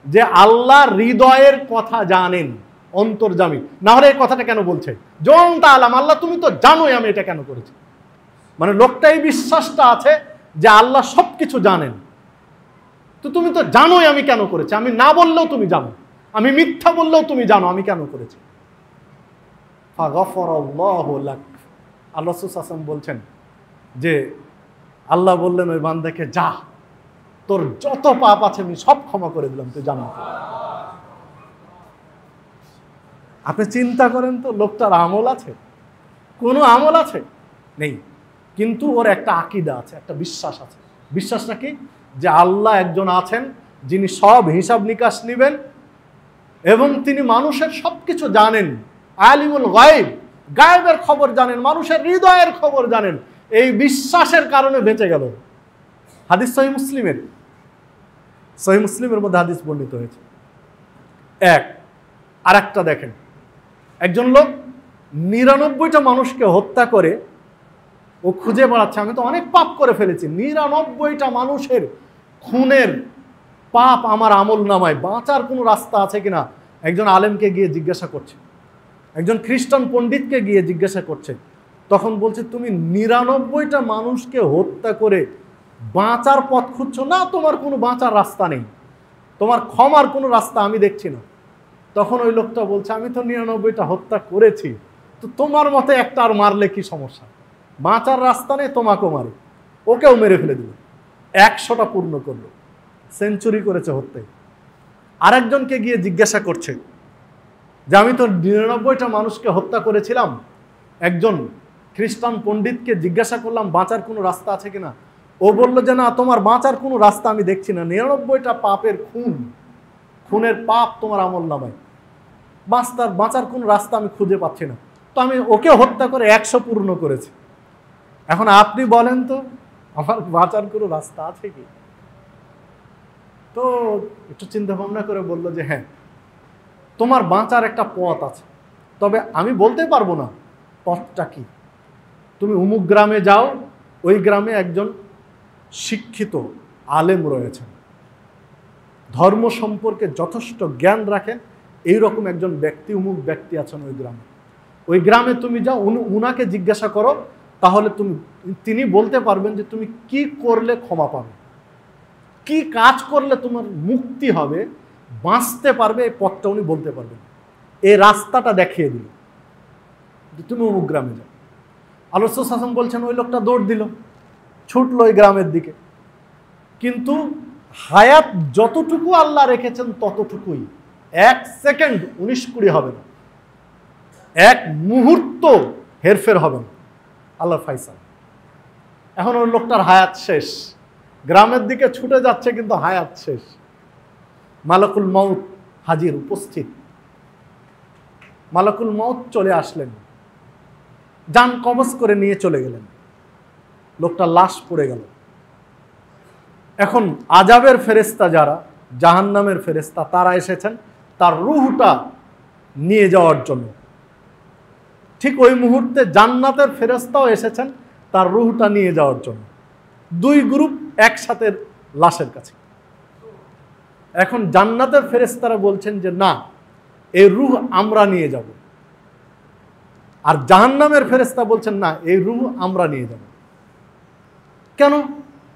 যে আল্লাহ হৃদয়ের কথা জানেন, অন্তর্যামী, না হলে এই কথাটা কেন বলছে? জনতা আলাম, আল্লাহ তুমি তো জানোই আমি এটা কেন করেছি। মানে লোকটা এই বিশ্বাসটা আছে যে আল্লাহ সবকিছু জানেন, তো তুমি তো জানোই আমি কেন করেছি, আমি না বললেও তুমি জানো, আমি মিথ্যা বললেও তুমি জানো আমি কেন করেছি। ফাগফারাল্লাহু লাক, আল্লাহ রাসূল সাল্লাল্লাহু আলাইহি ওয়াসাল্লাম বলছেন যে আল্লাহ বললেন ওই বান্দাকে, যা, তোর যত পাপ আছে আমি সব ক্ষমা করে দিলাম, তুই জান্নাতে। আপনি চিন্তা করেন তো, লোকটার আমল আছে? কোনো আমল আছে? নেই। কিন্তু ওর একটা আকীদা আছে, একটা বিশ্বাস আছে। বিশ্বাসটা কি? যে আল্লাহ একজন আছেন যিনি সব হিসাব নিকাশ নেবেন এবং তিনি মানুষের সবকিছু জানেন। আলিমুল গায়ব, গায়েবের খবর জানেন, মানুষের হৃদয়ের খবর জানেন। এই বিশ্বাসের কারণে বেঁচে গেল। হাদিস সহিহ মুসলিমের, সহিহ মুসলিমের মধ্যে হাদিস বর্ণিত হয়েছে। এক আর একটা দেখেন, একজন লোক ৯৯টা মানুষকে হত্যা করে ও খুঁজে বেড়াচ্ছে, আমি তো অনেক পাপ করে ফেলেছি, ৯৯টা মানুষের খুনের পাপ আমার আমল নামায়, বাঁচার কোনো রাস্তা আছে কিনা একজন আলেমকে গিয়ে জিজ্ঞাসা করছে, একজন খ্রিস্টান পণ্ডিতকে গিয়ে জিজ্ঞাসা করছে। তখন বলছে, তুমি ৯৯টা মানুষকে হত্যা করে বাঁচার পথ খুঁজছো না, তোমার কোনো বাঁচার রাস্তা নেই, তোমার ক্ষমার কোনো রাস্তা আমি দেখছি না। তখন ওই লোকটা বলছে, আমি তো ৯৯টা হত্যা করেছি, তো তোমার মতে একটা আর মারলে কি সমস্যা, বাঁচার রাস্তা নেই, তোমাকেও মারে। ওকেও মেরে ফেলে দিল, ১০০টা পূর্ণ করলো, সেঞ্চুরি করেছে হত্যায়। আরেকজনকে গিয়ে জিজ্ঞাসা করছে যে আমি তো ৯৯টা মানুষকে হত্যা করেছিলাম, একজন খ্রিস্টান পণ্ডিতকে জিজ্ঞাসা করলাম বাঁচার কোনো রাস্তা আছে কিনা, ও বলল যে না, তোমার বাঁচার কোনো রাস্তা আমি দেখছি না, ৯৯টা পাপের খুনের পাপ তোমার আমল নামায়, বাঁচার কোনো রাস্তা আমি খুঁজে পাচ্ছি না, তো আমি ওকে হত্যা করে ১০০ পূর্ণ করেছি। এখন আপনি বলেন তো, আমার বাঁচার কোনো রাস্তা আছে কি? তো একটু চিন্তা ভাবনা করে বলল যে হ্যাঁ, তোমার বাঁচার একটা পথ আছে, তবে আমি বলতে পারবো না পথটা কি। তুমি অমুক গ্রামে যাও, ওই গ্রামে একজন শিক্ষিত আলেম রয়েছেন, ধর্ম সম্পর্কে যথেষ্ট জ্ঞান রাখেন, এইরকম একজন ব্যক্তি, অমুক ব্যক্তি আছেন ওই গ্রামে। ওই গ্রামে তুমি যাও, উনাকে জিজ্ঞাসা করো, তাহলে তিনি বলতে পারবেন যে তুমি কি করলে ক্ষমা পাবে, কি কাজ করলে তোমার মুক্তি হবে, বাঁচতে পারবে, এই পথটা উনি বলতে পারবেন। এই রাস্তাটা দেখিয়ে দিল যে তুমি অমুক গ্রামে যাও। আল্লাহ রাসূল সাল্লাল্লাহু আলাইহি ওয়াসাল্লাম বলছেন ওই লোকটা দৌড় দিল, ছুটলো ওই গ্রামের দিকে। কিন্তু হায়াত যতটুকু আল্লাহ রেখেছেন ততটুকুই, ১ সেকেন্ড ১৯-২০ হবে না, ১ মুহূর্ত হেরফের হবে না, আল্লাহর ফায়সালা। এখন ওই লোকটার হায়াত শেষ, গ্রামের দিকে ছুটে যাচ্ছে কিন্তু হায়াত শেষ। মালাকুল মউত হাজির, উপস্থিত। মালাকুল মউত চলে আসলেন, জান কবজ করে নিয়ে চলে গেলেন, লোকটার লাশ পড়ে গেল। এখন আযাবের ফেরেশতা যারা, জাহান্নামের ফেরেশতা, তারা এসেছেন তার রূহটা নিয়ে যাওয়ার জন্য। ঠিক ওই মুহূর্তে জান্নাতের ফেরেশতাও এসেছেন তার রূহটা নিয়ে যাওয়ার জন্য। দুই গ্রুপ একসাথে লাশের কাছে। এখন জান্নাতের ফেরেশতারা বলছেন যে না, এই রূহ আমরা নিয়ে যাব। আর জাহান্নামের ফেরেশতা বলছেন না, এই রূহ আমরা নিয়ে যাব। কেন?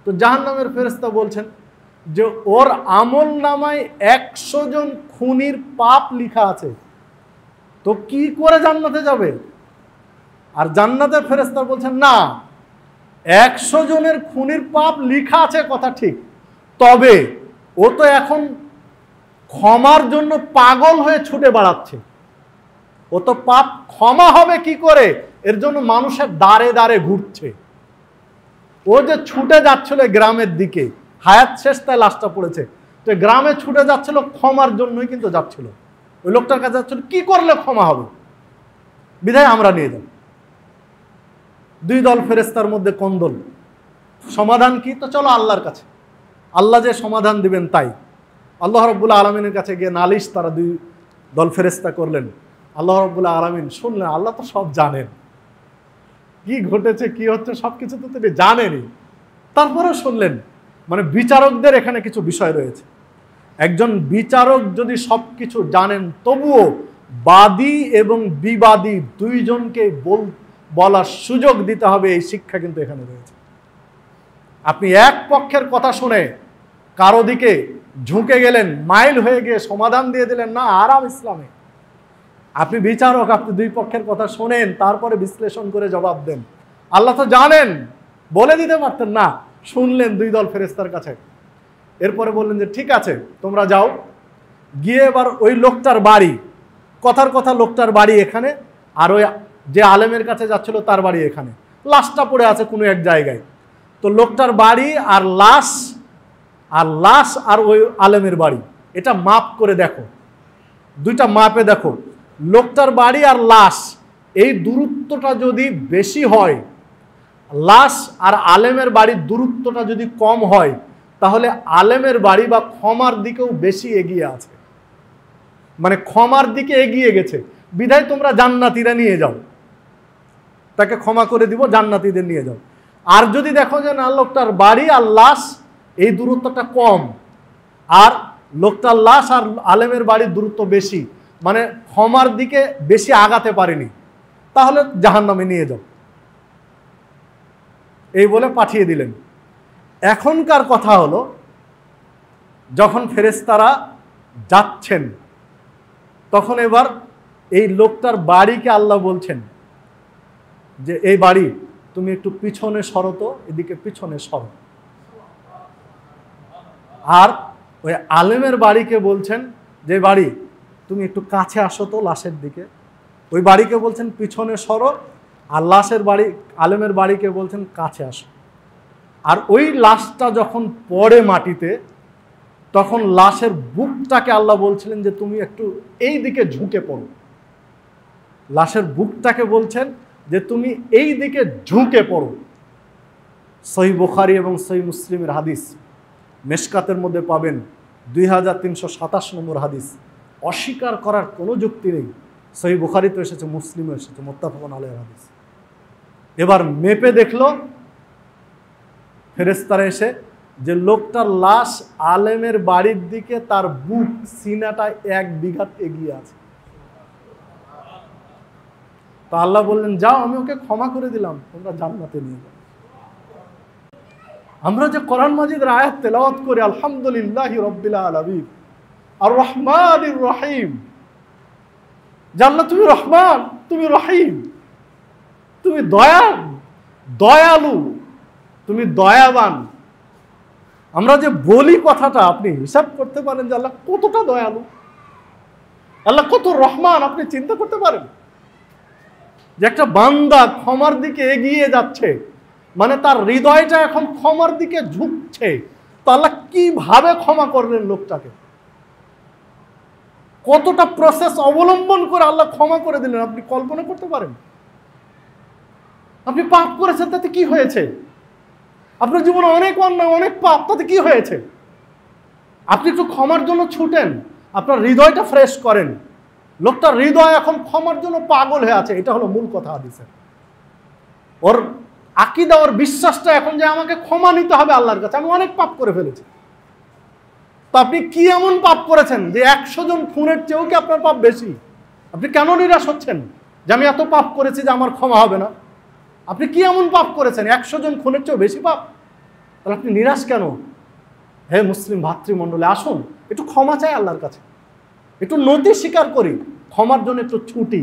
তো জাহান্নামের ফেরেশতা বলছেন যে ওর আমল নামায় 100 জন খুনির পাপ লেখা আছে, তো কি করে জান্নাতে যাবে? আর জান্নাতের ফেরেশতা বলছেন না, 100 জনের খুনির পাপ লেখা আছে কথা ঠিক, তবে ও তো এখন ক্ষমার জন্য পাগল হয়ে ছুটে বেড়াচ্ছে। ও তো পাপ ক্ষমা হবে কি করে, এর জন্য মানুষের দাঁড়ে দাঁড়ে ঘুরছে। ও যে ছুটে যাচ্ছিল গ্রামের দিকে, হায়াত শেষ তাই লাশটা পড়েছে, তো গ্রামে ছুটে যাচ্ছিল ক্ষমার জন্যই কিন্তু যাচ্ছিল। ওই লোকটার কাছে যাচ্ছিল কি করলে ক্ষমা হবে, বিধায় আমরা নিয়ে যাব। দুই দল ফেরেশতার মধ্যে কোন্দল। সমাধান কি? তো চলো আল্লাহর কাছে, আল্লাহ যে সমাধান দিবেন তাই। আল্লাহ রাব্বুল আলামিনের কাছে গিয়ে নালিশ তারা দুই দল ফেরেশতা করলেন। আল্লাহ রাব্বুল আলামিন শুনলেন, আল্লাহ তো সব জানেন, কি ঘটেছে কি হচ্ছে সবকিছু তো তিনি জানেনই, তারপরেও শুনলেন। মানে বিচারকদের এখানে কিছু বিষয় রয়েছে। একজন বিচারক যদি সবকিছু জানেন, তবুও বাদী এবং বিবাদী দুইজনকে বলার সুযোগ দিতে হবে, এই শিক্ষা কিন্তু এখানে রয়েছে। আপনি এক পক্ষের কথা শুনে কারো দিকে ঝুঁকে গেলেন, মাইল হয়ে গিয়ে সমাধান দিয়ে দিলেন, না, আরাম ইসলামে। আপনি বিচারক, আপনি দুই পক্ষের কথা শোনেন, তারপরে বিশ্লেষণ করে জবাব দেন। আল্লাহ তো জানেন, বলে দিতে পারতেন না, শুনলেন দুই দল ফেরেশতার কাছে। এরপরে বললেন যে ঠিক আছে, তোমরা যাও, গিয়ে এবার ওই লোকটার বাড়ি, কথার কথা লোকটার বাড়ি এখানে, আর ওই যে আলেমের কাছে যাচ্ছিল তার বাড়ি এখানে, লাশটা পড়ে আছে কোনো এক জায়গায়। তো লোকটার বাড়ি আর লাশ আর ওই আলেমের বাড়ি, এটা মাপ করে দেখো, দুইটা মাপে দেখো, লোকটার বাড়ি আর লাশ এই দূরত্বটা যদি বেশি হয়, লাশ আর আলেমের বাড়ির দূরত্বটা যদি কম হয়, তাহলে আলেমের বাড়ি বা ক্ষমার দিকেও বেশি এগিয়ে আছে, মানে ক্ষমার দিকে এগিয়ে গেছে, বিধায় তোমরা জান্নাতীরা নিয়ে যাও, তাকে ক্ষমা করে দিব, জান্নাতীদের নিয়ে যাও। আর যদি দেখো যে না, লোকটার বাড়ি আর লাশ এই দূরত্বটা কম, আর লোকটার লাশ আর আলেমের বাড়ির দূরত্ব বেশি, মানে ক্ষমার দিকে বেশি আগাতে পারেনি, তাহলে জাহান্নামে নিয়ে যাও, এই বলে পাঠিয়ে দিলেন। এখনকার কথা হলো, যখন ফেরেশতারা যাচ্ছেন, তখন এবার এই লোকটার বাড়িকে আল্লাহ বলছেন যে এই বাড়ি তুমি একটু পিছনে সরো, তো এদিকে পিছনে সরো। আর ওই আলেমের বাড়িকে বলছেন যে বাড়ি তুমি একটু কাছে আসো তো লাশের দিকে, ওই বাড়িকে বলছেন পিছনে সরো, আর লাশের বাড়ি আলেমের বাড়িকে বলছেন কাছে আসো। আর ওই লাশটা যখন পড়ে মাটিতে, তখন লাশের বুকটাকে আল্লাহ বলছিলেন যে তুমি একটু এই দিকে ঝুঁকে পড়ো। লাশের বুকটাকে বলছেন যে তুমি এই দিকে ঝুঁকে পড়ো। সহিহ বুখারী এবং সহিহ মুসলিমের হাদিস, মেশকাতের মধ্যে পাবেন 2327 নম্বর হাদিস, অস্বীকার করার কোনো যুক্তি নেই। সহিহ বুখারীতে এসেছে, মুসলিমে এসেছে, মুত্তাফাকুন আলাইহি হাদিস। এবার মেপে দেখলো ফেরেশতারা এসে যে লোকটার লাশ আলেমের বাড়ির দিকে তার বুক সিনাটা 1 বিঘা এগিয়ে আছে। তো আল্লাহ বললেন, যাও, আমি ওকে ক্ষমা করে দিলাম, তোমরা জান্নাতে নিয়ে যাও। আমরা যে কোরআন মাজিদের আয়াত তেলাওয়াত করি, আলহামদুলিল্লাহি রাব্বিল আলামিন আর রহমানির রহিম, জান্নাত তুমি রহমান, তুমি রহিম, তুমি দয়ালু, তুমি দয়াবান। আমরা যে বলি কথাটা, আপনি হিসাব করতে পারেন যে আল্লাহ কতটা দয়ালু, আল্লাহ কত রহমান, আপনি চিন্তা করতে পারেন যে একটা বান্দা ক্ষমার দিকে এগিয়ে যাচ্ছে, মানে তার হৃদয়টা এখন ক্ষমার দিকে ঝুঁকছে, তো আল্লাহ কিভাবে ক্ষমা করলেন লোকটাকে, কতটা প্রসেস অবলম্বন করে আল্লাহ ক্ষমা করে দিলেন, আপনি কল্পনা করতে পারেন? আপনি পাপ করেছেন, তাতে কি হয়েছে? আপনার জীবনে অনেক অন্যায়, অনেক পাপ, তাতে কি হয়েছে? আপনি একটু ক্ষমার জন্য ছুটেন, আপনার হৃদয়টা ফ্রেশ করেন, লোকটার হৃদয় এখন ক্ষমার জন্য পাগল হয়ে আছে। এটা হলো মূল কথা হাদিসের। ওর আকীদা, ওর বিশ্বাসটা এখন যে আমাকে ক্ষমা নিতে হবে আল্লাহর কাছে, আমি অনেক পাপ করে ফেলেছি। তো আপনি কি এমন পাপ করেছেন যে 100 জন খুনের চেয়েও কি আপনার পাপ বেশি? আপনি কেন নিরাশ হচ্ছেন যে আমি এত পাপ করেছি যে আমার ক্ষমা হবে না? আপনি কি এমন পাপ করেছেন 100 জন খুনের চেয়েও বেশি পাপ? তাহলে আপনি নিরাশ কেন? হে মুসলিম ভাতৃমণ্ডলে, আসুন একটু ক্ষমা চাই আল্লাহর কাছে, একটু নতি স্বীকার করি, ক্ষমার জন্য একটু ছুটি,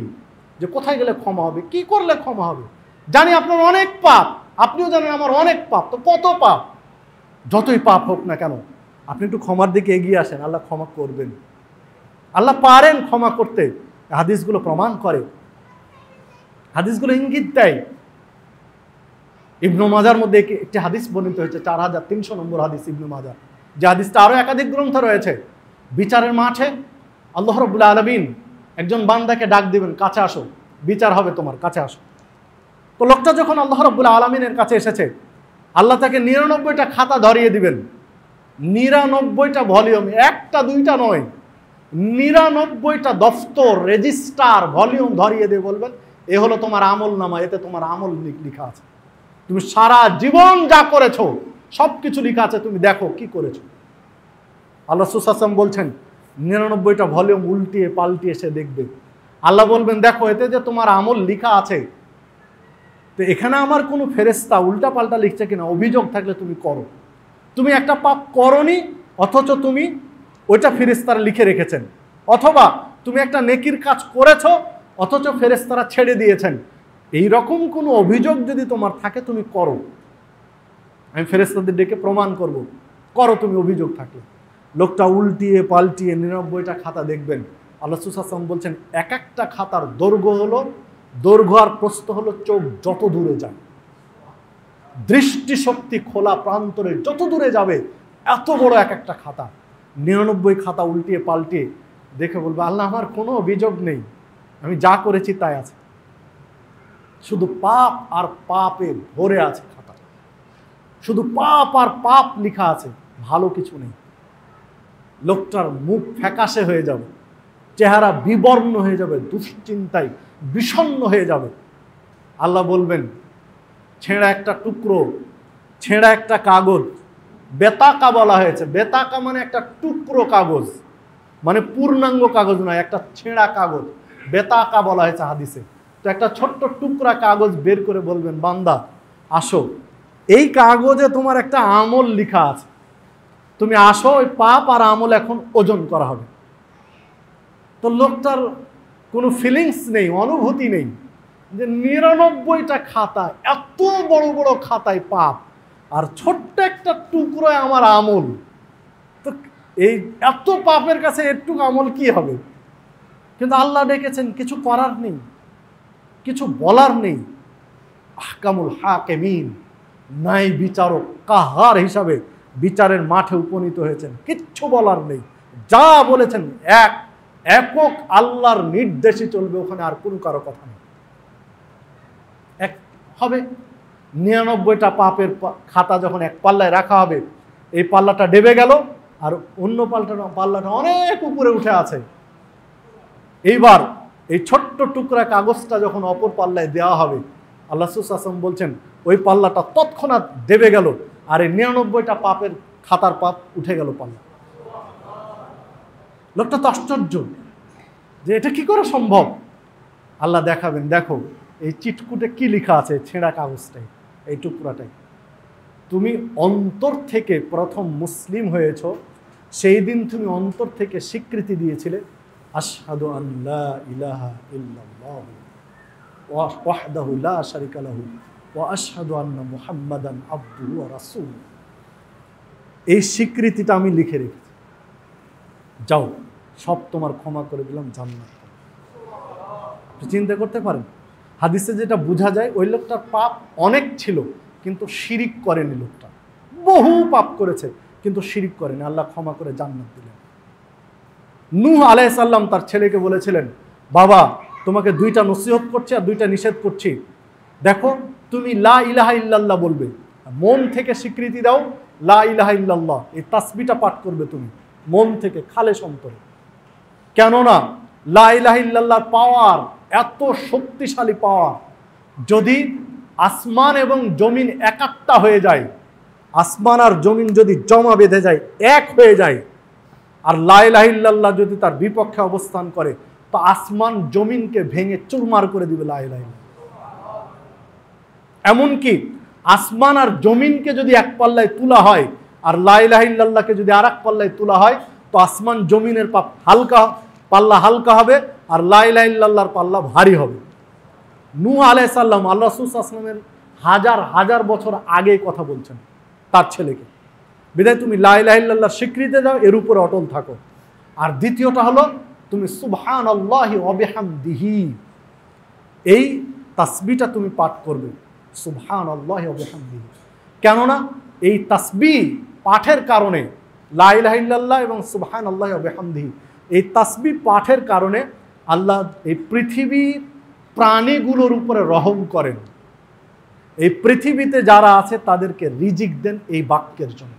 যে কোথায় গেলে ক্ষমা হবে, কি করলে ক্ষমা হবে। জানি আপনার অনেক পাপ, আপনিও জানেন আমার অনেক পাপ। তো কত পাপ, যতই পাপ হোক না কেন, আপনি একটু ক্ষমার দিকে এগিয়ে আসেন, আল্লাহ ক্ষমা করবেন। আল্লাহ পারেন ক্ষমা করতে। হাদিসগুলো প্রমাণ করে, হাদিসগুলো ইঙ্গিত দেয়। ইবনু মাজার মধ্যে একটি হাদিস বর্ণিত হয়েছে, 4300 নম্বর হাদিস ইবনু মাজার। যে হাদিসটা আরো একাধিক গ্রন্থ রয়েছে। বিচারের মাঠে আল্লাহ রাব্বুল আলামিন একজন বান্দাকে ডাক দিবেন, কাছে আসো, বিচার হবে তোমার, কাছে আসো। তো লোকটা যখন আল্লাহ রাব্বুল আলামিনের কাছে এসেছে, আল্লাহ তাকে 99টা খাতা ধরিয়ে দিবেন। 99টা ভলিউম, একটা দুইটা নয়, 99টা দফতর, রেজিস্টার, ভলিউম ধরিয়ে দিয়ে বলবেন, এ হলো তোমার আমল নামা, এতে তোমার আমল লেখা আছে। তুমি সারা জীবন যা করেছো সবকিছু লেখা আছে, তুমি দেখো কি করেছো। আল্লাহ রাসূল সাল্লাল্লাহু আলাইহি ওয়াসাল্লাম বলছেন 99টা ভলিউম উল্টিয়ে পাল্টিয়ে সে দেখবে। আল্লাহ বলবেন, দেখো এতে যে তোমার আমল লেখা আছে, তো এখানে আমার কোনো ফেরেশতা উল্টা পাল্টা লিখছে কিনা, অভিযোগ থাকলে তুমি করো। তুমি একটা পাপ করনি অথচ তুমি ওইটা ফেরেশতারা লিখে রেখেছেন, অথবা তুমি একটা নেকির কাজ করেছো অথচ ফেরেশতারা ছেড়ে দিয়েছেন, এই রকম কোনো অভিযোগ যদি তোমার থাকে তুমি করো, আমি ফেরেশতাদের ডেকে প্রমাণ করব, করো তুমি অভিযোগ থাকলে। লোকটা উল্টিয়ে পাল্টিয়ে 99টা খাতা দেখবেন। আল্লাহ রাসূল সাল্লাল্লাহু আলাইহি ওয়াসাল্লাম বলছেন, এক একটা খাতার দৈর্ঘ্য আর প্রস্থ হলো চোখ যত দূরে যায়, দৃষ্টিশক্তি খোলা প্রান্তরে যত দূরে যাবে, এত বড় এক একটা খাতা। 99 খাতা উল্টিয়ে পাল্টিয়ে দেখে বলবে, আল্লাহ আমার কোনো অভিযোগ নেই, আমি যা করেছি তাই আছে, শুধু পাপ আর পাপে ভরে আছে খাতা, শুধু পাপ আর পাপ লেখা আছে, ভালো কিছু নেই। লোকটার মুখ ফ্যাকাশে হয়ে যাবে, চেহারা বিবর্ণ হয়ে যাবে, দুশ্চিন্তায় বিষণ্ণ হয়ে যাবে। আল্লাহ বলবেন, ছেঁড়া একটা টুকরো, ছেঁড়া একটা কাগজ, বেতাকা বলা হয়েছে। বেতাকা মানে একটা টুকরো কাগজ, মানে পূর্ণাঙ্গ কাগজ নয়, একটা ছেঁড়া কাগজ, বেতাকা বলা হয়েছে হাদিসে। তো একটা ছোট্ট টুকরা কাগজ বের করে বলবেন, বান্দা আসো, এই কাগজে তোমার একটা আমল লেখা আছে, তুমি আসো, ওই পাপ আর আমল এখন ওজন করা হবে। তো লোকটার কোনো ফিলিংস নেই, অনুভূতি নেই, যে 99টা খাতা, এত বড় বড় খাতায় পাপ, আর ছোট্ট একটা টুকরোয় আমার আমল। তো এই এত পাপের কাছে একটু আমল কি হবে? কিন্তু আল্লাহ ডেকেছেন, কিছু করার নেই, কিছু বলার নেই। আহকামুল হাকিমিন, ন্যায় বিচারক, কাহার হিসাবে বিচারের মাঠে উপনীত হয়েছেন, কিচ্ছু বলার নেই। যা বলেছেন একক আল্লাহর নির্দেশই চলবে, ওখানে আর কোনো কারো কথা নেই। এক হবে 99টা পাপের খাতা যখন এক পাল্লায় রাখা হবে, এই পাল্লাটা ডেবে গেল আর অন্য পাল্লাটা অনেক উপরে উঠে আছে। এইবার এই ছোট্ট টুকরা কাগজটা যখন অপর পাল্লায় দেওয়া হবে, আল্লাহ রাসূল সাল্লাল্লাহু আলাইহি ওয়াসাল্লাম বলছেন, ওই পাল্লাটা তৎক্ষণাৎ ডেবে গেল আর এই 99টা পাপের খাতার পাপ উঠে গেল পাল্লা। লোকটা তো আশ্চর্য যে এটা কি করে সম্ভব। আল্লাহ দেখাবেন, দেখো এই চিটকুটে কি লেখা আছে, ছেঁড়া কাগজটাই, এই টুকরাটাই। তুমি অন্তর থেকে প্রথম মুসলিম হয়েছ, সেই দিন তুমি অন্তর থেকে স্বীকৃতি দিয়েছিলে, আশহাদু আল্লা ইলাহা ইল্লাল্লাহ ওয়াহদাহু লা শারিকা লাহু ওয়া আশহাদু আন্না মুহাম্মাদান আবদুহু ওয়া রাসূলুহু। এই স্বীকৃতিটা আমি লিখে রেখেছি, যাও সব তোমার ক্ষমা করে দিলাম, জান্নাত। চিন্তা করতে পারেন হাদিসে যেটা বোঝা যায়, ওই লোকটার পাপ অনেক ছিল কিন্তু শিরিক করেনি। লোকটা বহু পাপ করেছে কিন্তু শিরিক করেনি, আল্লাহ ক্ষমা করে জান্নাত দিলেন। নূহ আলাইহিস সালাম তার ছেলেকে বলেছিলেন, বাবা তোমাকে 2টা নসিহত করছি আর 2টা নিষেধ করছি, দেখো তুমি লা ইলাহা ইল্লাল্লাহ বলবে, মন থেকে স্বীকৃতি দাও লা ইলাহা ইল্লাল্লাহ, এই তাসবিহটা পাঠ করবে তুমি মন থেকে, খালেস অন্তরে। কেননা লা ইলাহা ইল্লাল্লাহর পাওয়ার এত শক্তিশালী পাওয়ার, যদি আসমান এবং জমিন একাত্তা হয়ে যায়, আসমান আর জমিন যদি জমা বেঁধে যায়, এক হয়ে যায়, আর লা ইলাহা ইল্লাল্লাহ যদি তার বিপক্ষে অবস্থান করে, তো আসমান জমিনকে ভেঙে চুরমার করে দিবে লা ইলাহা ইল্লাল্লাহ। এমনকি আসমান আর জমিনকে যদি এক পাল্লায় তোলা হয় আর লা ইলাহা ইল্লাল্লাহকে যদি আর এক পাল্লায় তোলা হয়, তো আসমান জমিনের পাল্লা হালকা হবে আর লা ইলাহা ইল্লাল্লাহর পাল্লা ভারী হবে। নূহ আলাইহিস সালাম আল্লাহ রাসূল সাল্লাল্লাহু আলাইহি ওয়াসাল্লামের হাজার হাজার বছর আগে কথা বলছেন তার ছেলেকে। বিধায় তুমি লা ইলাহা ইল্লাল্লাহর স্বীকৃতি দাও, এর উপরে অটল থাকো। আর দ্বিতীয়টা হলো তুমি সুবহানাল্লাহি ওয়া বিহামদিহি, এই তাসবিহটা তুমি পাঠ করবে, সুবহানাল্লাহি ওয়া বিহামদিহি। কেননা এই তাসবিহ পাঠের কারণে, লা ইলাহা ইল্লাল্লাহ এবং সুবহানাল্লাহি ওয়া বিহামদিহি, এই তাসবিহ পাঠের কারণে আল্লাহ এই পৃথিবীর প্রাণীগুলোর উপরে রহম করেন। এই পৃথিবীতে যারা আছে তাদেরকে রিজিক দেন এই বাক্যের জন্য।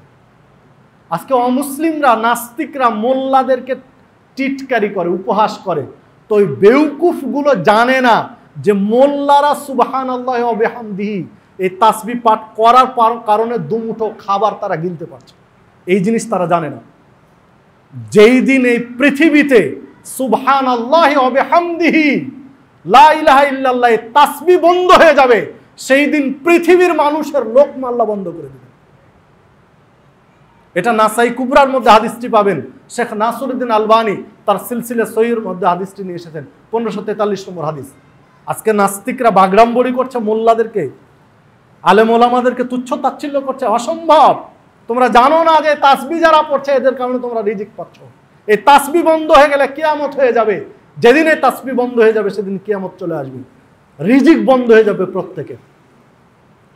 আজকে অমুসলিমরা, নাস্তিকরা মোল্লাদেরকে টিটকারি করে, উপহাস করে, তো ওই বেউকুফগুলো জানে না যে মোল্লারা সুবহানাল্লাহি ওয়া বিহামদিহি এই তাসবিহ পাঠ করার কারণে দুমুঠো খাবার তারা গিলতে পারছে, এই জিনিস তারা জানে না। যেই দিন এই পৃথিবীতে সুবহানাল্লাহি ওয়া বিহামদিহি লা ইলাহা ইল্লাল্লাহ এই তাসবিহ বন্ধ হয়ে যাবে, সেই দিন পৃথিবীর মানুষের লোকমা আল্লাহ বন্ধ করে দেবে। এটা নাসাই কুবরার মধ্যে হাদিসটি পাবেন। শেখ নাসিরউদ্দিন আলবানী তার সিলসিলা সহিহর মধ্যে হাদিসটি নিয়ে এসেছেন, 1543 নম্বর হাদিস। আজকে নাস্তিকরা বাগড়াম্বরি করছে, মোল্লাদেরকে, আলেম ওলামাদেরকে তুচ্ছ তাচ্ছিল্য করছে। অসম্ভব, তোমরা জানো না যে তাসবিহ যারা পড়ছে এদের কারণে তোমরা রিজিক পাচ্ছ। এই তাসবিহ বন্ধ হয়ে গেলে কিয়ামত হয়ে যাবে। যেদিন এই তাসবিহ বন্ধ হয়ে যাবে সেদিন কিয়ামত চলে আসবে, রিজিক বন্ধ হয়ে যাবে প্রত্যেকের।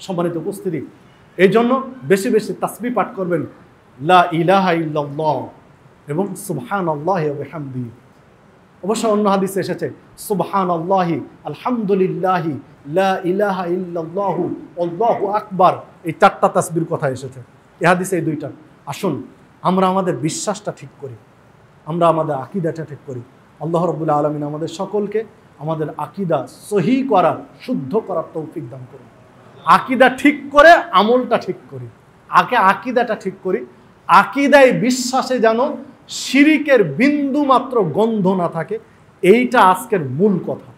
সম্মানিত উপস্থিতি, এই জন্য বেশি বেশি তাসবিহ পাঠ করবেন, লা ইলাহা ইল্লাল্লাহ এবং সুবহানাল্লাহি ওয়া বিহামদিহি। অবশ্য অন্য হাদিসে এসেছে সুবহানাল্লাহি আলহামদুলিল্লাহি লা ইলাহা ইল্লাল্লাহু আল্লাহু আকবার, এই চারটা তাসবিহর কথা এসেছে এই হাদিসে, এই দুইটা। আসুন আমরা আমাদের বিশ্বাসটা ঠিক করি, আমরা আমাদের আকীদাটা ঠিক করি। আল্লাহ রাব্বুল আলামিন আমাদের সকলকে আমাদের আকীদা সহি করার, শুদ্ধ করার তৌফিক দান করুন। আকীদা ঠিক করে আমলটা ঠিক করি, আকীদাটা ঠিক করি। আকীদায়, বিশ্বাসে যেন শিরিকের বিন্দু মাত্র গন্ধ না থাকে, এইটা আজকের মূল কথা।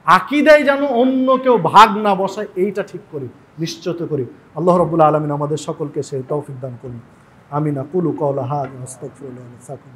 আকীদায় যেন অন্য কেউ ভাগ না বসায়, এইটা ঠিক করি, নিশ্চিত করি। আল্লাহ রাব্বুল আলামিন আমাদের সকলকে সেই তৌফিক দান করুন। আমিন। আকুলু কাওলা হাযা ওয়া আস্তাগফিরুল্লাহ ওয়া লাকুম।